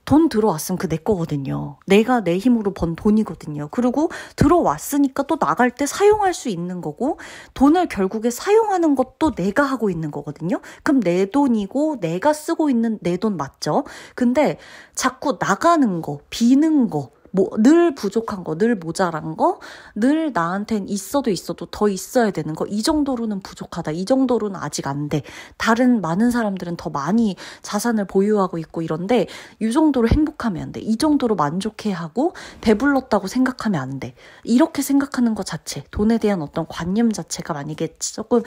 [SPEAKER 1] 돈 들어왔으면 그 내 거거든요. 내가 내 힘으로 번 돈이거든요. 그리고 들어왔으니까 또 나갈 때 사용할 수 있는 거고 돈을 결국에 사용하는 것도 내가 하고 있는 거거든요. 그럼 내 돈이고 내가 쓰고 있는 내 돈 맞죠? 근데 자꾸 나가는 거, 비는 거, 뭐 늘 부족한 거, 늘 모자란 거, 늘 나한텐 있어도 더 있어야 되는 거, 이 정도로는 부족하다, 이 정도로는 아직 안 돼. 다른 많은 사람들은 더 많이 자산을 보유하고 있고 이런데 이 정도로 행복하면 안 돼. 이 정도로 만족해하고 배불렀다고 생각하면 안 돼. 이렇게 생각하는 것 자체, 돈에 대한 어떤 관념 자체가 만약에 조금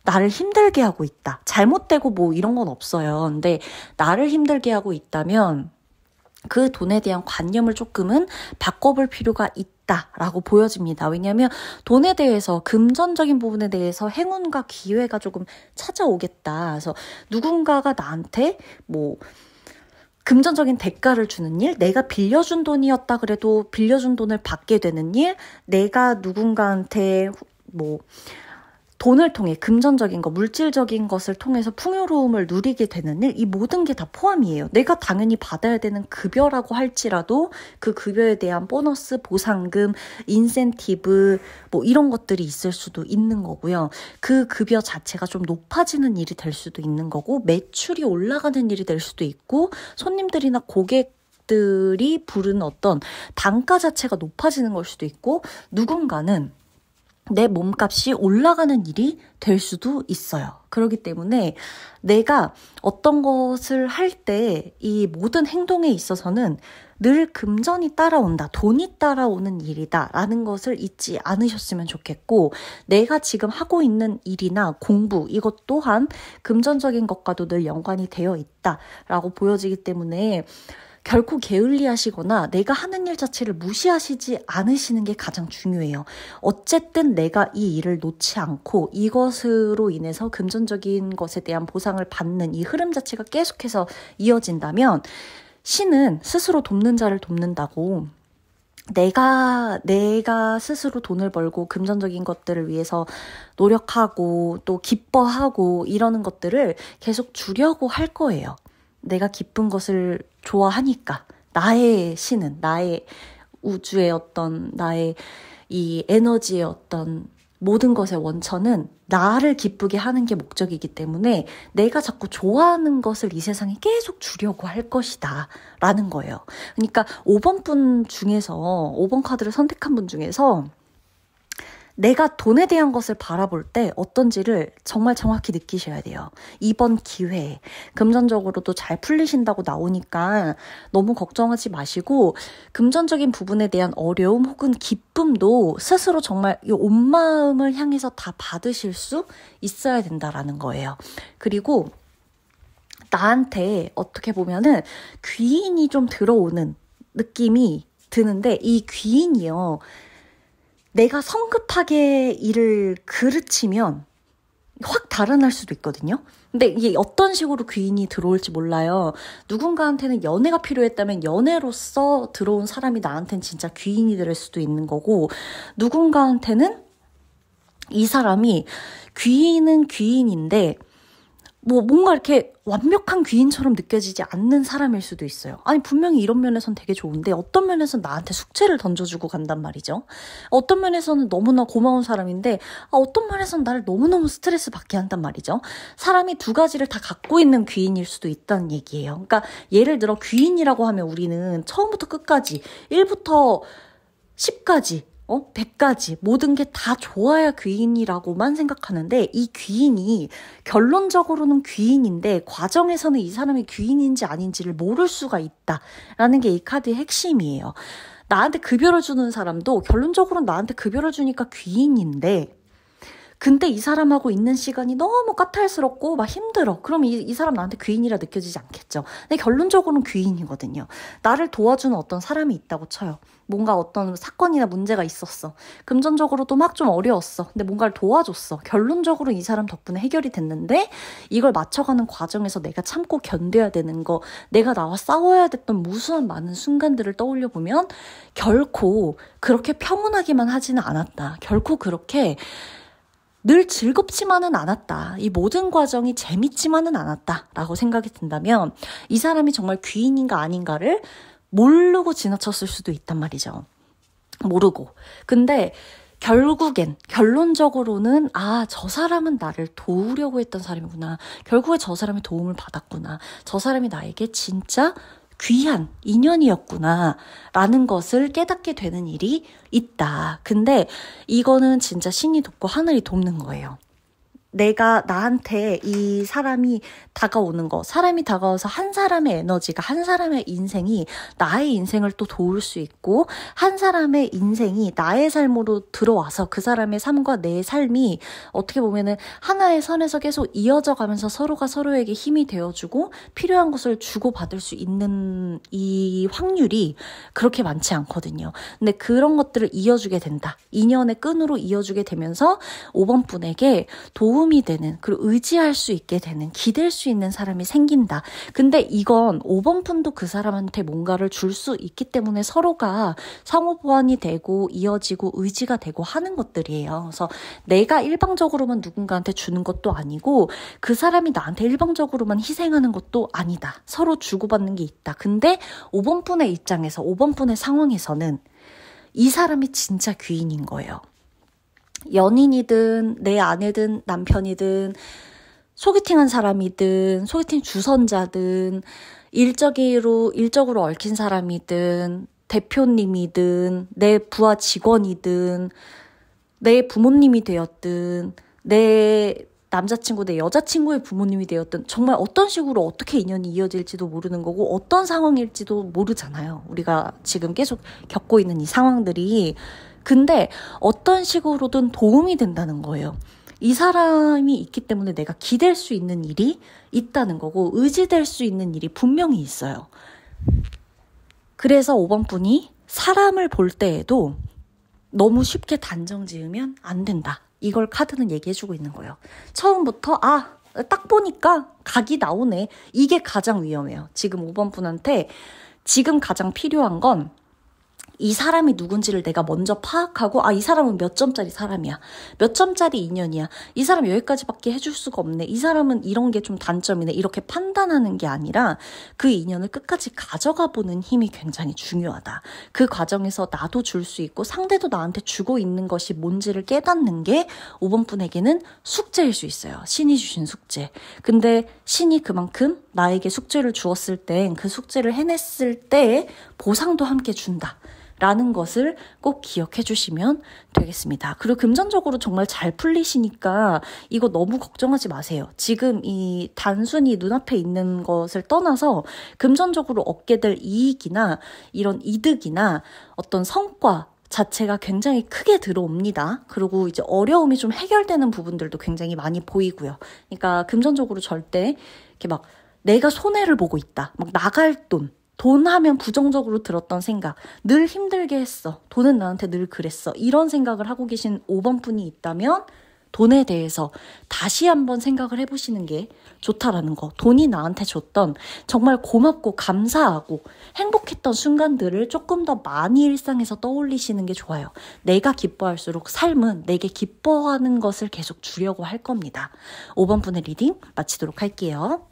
[SPEAKER 1] 나를 힘들게 하고 있다. 잘못되고 뭐 이런 건 없어요. 근데 나를 힘들게 하고 있다면 그 돈에 대한 관념을 조금은 바꿔볼 필요가 있다라고 보여집니다. 왜냐하면 돈에 대해서, 금전적인 부분에 대해서 행운과 기회가 조금 찾아오겠다. 그래서 누군가가 나한테 뭐 금전적인 대가를 주는 일, 내가 빌려준 돈이었다 그래도 빌려준 돈을 받게 되는 일, 내가 누군가한테 뭐 돈을 통해 금전적인 거, 물질적인 것을 통해서 풍요로움을 누리게 되는 일, 이 모든 게 다 포함이에요. 내가 당연히 받아야 되는 급여라고 할지라도 그 급여에 대한 보너스, 보상금, 인센티브 뭐 이런 것들이 있을 수도 있는 거고요. 그 급여 자체가 좀 높아지는 일이 될 수도 있는 거고, 매출이 올라가는 일이 될 수도 있고, 손님들이나 고객들이 부르는 어떤 단가 자체가 높아지는 걸 수도 있고, 누군가는 내 몸값이 올라가는 일이 될 수도 있어요. 그렇기 때문에 내가 어떤 것을 할 때 이 모든 행동에 있어서는 늘 금전이 따라온다, 돈이 따라오는 일이다 라는 것을 잊지 않으셨으면 좋겠고, 내가 지금 하고 있는 일이나 공부, 이것 또한 금전적인 것과도 늘 연관이 되어 있다라고 보여지기 때문에 결코 게을리하시거나 내가 하는 일 자체를 무시하시지 않으시는 게 가장 중요해요. 어쨌든 내가 이 일을 놓지 않고 이것으로 인해서 금전적인 것에 대한 보상을 받는 이 흐름 자체가 계속해서 이어진다면, 신은 스스로 돕는 자를 돕는다고, 내가 스스로 돈을 벌고 금전적인 것들을 위해서 노력하고 또 기뻐하고 이러는 것들을 계속 주려고 할 거예요. 내가 기쁜 것을 좋아하니까. 나의 신은, 나의 우주의 어떤, 나의 이 에너지의 어떤 모든 것의 원천은 나를 기쁘게 하는 게 목적이기 때문에 내가 자꾸 좋아하는 것을 이 세상에 계속 주려고 할 것이다 라는 거예요. 그러니까 5번 카드를 선택한 분 중에서 내가 돈에 대한 것을 바라볼 때 어떤지를 정말 정확히 느끼셔야 돼요. 이번 기회에 금전적으로도 잘 풀리신다고 나오니까 너무 걱정하지 마시고, 금전적인 부분에 대한 어려움 혹은 기쁨도 스스로 정말 이 온 마음을 향해서 다 받으실 수 있어야 된다라는 거예요. 그리고 나한테 어떻게 보면은 귀인이 좀 들어오는 느낌이 드는데, 이 귀인이요, 내가 성급하게 일을 그르치면 확 달아날 수도 있거든요. 근데 이게 어떤 식으로 귀인이 들어올지 몰라요. 누군가한테는 연애가 필요했다면 연애로서 들어온 사람이 나한테는 진짜 귀인이 될 수도 있는 거고, 누군가한테는 이 사람이 귀인은 귀인인데 뭐 뭔가 이렇게 완벽한 귀인처럼 느껴지지 않는 사람일 수도 있어요. 아니 분명히 이런 면에선 되게 좋은데 어떤 면에서는 나한테 숙제를 던져주고 간단 말이죠. 어떤 면에서는 너무나 고마운 사람인데 어떤 면에서는 나를 너무너무 스트레스 받게 한단 말이죠. 사람이 두 가지를 다 갖고 있는 귀인일 수도 있다는 얘기예요. 그러니까 예를 들어 귀인이라고 하면 우리는 처음부터 끝까지 1부터 10까지 100가지 모든 게 다 좋아야 귀인이라고만 생각하는데, 이 귀인이 결론적으로는 귀인인데 과정에서는 이 사람이 귀인인지 아닌지를 모를 수가 있다라는 게 이 카드의 핵심이에요. 나한테 급여를 주는 사람도 결론적으로는 나한테 급여를 주니까 귀인인데, 근데 이 사람하고 있는 시간이 너무 까탈스럽고 막 힘들어. 그럼 이 사람 나한테 귀인이라 느껴지지 않겠죠. 근데 결론적으로는 귀인이거든요. 나를 도와주는 어떤 사람이 있다고 쳐요. 뭔가 어떤 사건이나 문제가 있었어. 금전적으로도 막 좀 어려웠어. 근데 뭔가를 도와줬어. 결론적으로 이 사람 덕분에 해결이 됐는데, 이걸 맞춰가는 과정에서 내가 참고 견뎌야 되는 거, 내가 나와 싸워야 됐던 무수한 많은 순간들을 떠올려 보면 결코 그렇게 평온하기만 하지는 않았다. 결코 그렇게 늘 즐겁지만은 않았다. 이 모든 과정이 재밌지만은 않았다라고 생각이 든다면, 이 사람이 정말 귀인인가 아닌가를 모르고 지나쳤을 수도 있단 말이죠. 모르고. 근데 결론적으로는 저 사람은 나를 도우려고 했던 사람이구나. 결국에 저 사람의 도움을 받았구나. 저 사람이 나에게 진짜 귀한 인연이었구나 라는 것을 깨닫게 되는 일이 있다. 근데 이거는 진짜 신이 돕고 하늘이 돕는 거예요. 내가 나한테 이 사람이 다가오는 거, 사람이 다가와서 한 사람의 에너지가, 한 사람의 인생이 나의 인생을 또 도울 수 있고, 한 사람의 인생이 나의 삶으로 들어와서 그 사람의 삶과 내 삶이 어떻게 보면은 하나의 선에서 계속 이어져 가면서 서로가 서로에게 힘이 되어주고 필요한 것을 주고받을 수 있는 이 확률이 그렇게 많지 않거든요. 근데 그런 것들을 이어주게 된다. 인연의 끈으로 이어주게 되면서 5번 분에게 도움이 되는, 그리고 의지할 수 있게 되는, 기댈 수 있는 사람이 생긴다. 근데 이건 5번 분도 그 사람한테 뭔가를 줄 수 있기 때문에 서로가 상호 보완이 되고 이어지고 의지가 되고 하는 것들이에요. 그래서 내가 일방적으로만 누군가한테 주는 것도 아니고 그 사람이 나한테 일방적으로만 희생하는 것도 아니다. 서로 주고받는 게 있다. 근데 5번 분의 입장에서, 5번 분의 상황에서는 이 사람이 진짜 귀인인 거예요. 연인이든 내 아내든 남편이든 소개팅한 사람이든 소개팅 주선자든 일적으로 얽힌 사람이든 대표님이든 내 부하 직원이든 내 부모님이 되었든 내 남자친구, 내 여자친구의 부모님이 되었든 정말 어떤 식으로 어떻게 인연이 이어질지도 모르는 거고 어떤 상황일지도 모르잖아요. 우리가 지금 계속 겪고 있는 이 상황들이. 근데 어떤 식으로든 도움이 된다는 거예요. 이 사람이 있기 때문에 내가 기댈 수 있는 일이 있다는 거고 의지될 수 있는 일이 분명히 있어요. 그래서 5번 분이 사람을 볼 때에도 너무 쉽게 단정 지으면 안 된다. 이걸 카드는 얘기해주고 있는 거예요. 처음부터 딱 보니까 각이 나오네. 이게 가장 위험해요. 지금 5번 분한테 지금 가장 필요한 건 이 사람이 누군지를 내가 먼저 파악하고 이 사람은 몇 점짜리 사람이야. 몇 점짜리 인연이야. 이 사람 여기까지밖에 해줄 수가 없네. 이 사람은 이런 게 좀 단점이네. 이렇게 판단하는 게 아니라 그 인연을 끝까지 가져가 보는 힘이 굉장히 중요하다. 그 과정에서 나도 줄 수 있고 상대도 나한테 주고 있는 것이 뭔지를 깨닫는 게 5번 분에게는 숙제일 수 있어요. 신이 주신 숙제. 근데 신이 그만큼 나에게 숙제를 주었을 땐 그 숙제를 해냈을 때 보상도 함께 준다. 라는 것을 꼭 기억해 주시면 되겠습니다. 그리고 금전적으로 정말 잘 풀리시니까 이거 너무 걱정하지 마세요. 지금 이 단순히 눈앞에 있는 것을 떠나서 금전적으로 얻게 될 이익이나 이런 이득이나 어떤 성과 자체가 굉장히 크게 들어옵니다. 그리고 이제 어려움이 좀 해결되는 부분들도 굉장히 많이 보이고요. 그러니까 금전적으로 절대 이렇게 막 내가 손해를 보고 있다. 막 나갈 돈 하면 부정적으로 들었던 생각, 늘 힘들게 했어. 돈은 나한테 늘 그랬어. 이런 생각을 하고 계신 5번 분이 있다면 돈에 대해서 다시 한번 생각을 해보시는 게 좋다라는 거. 돈이 나한테 줬던 정말 고맙고 감사하고 행복했던 순간들을 조금 더 많이 일상에서 떠올리시는 게 좋아요. 내가 기뻐할수록 삶은 내게 기뻐하는 것을 계속 주려고 할 겁니다. 5번 분의 리딩 마치도록 할게요.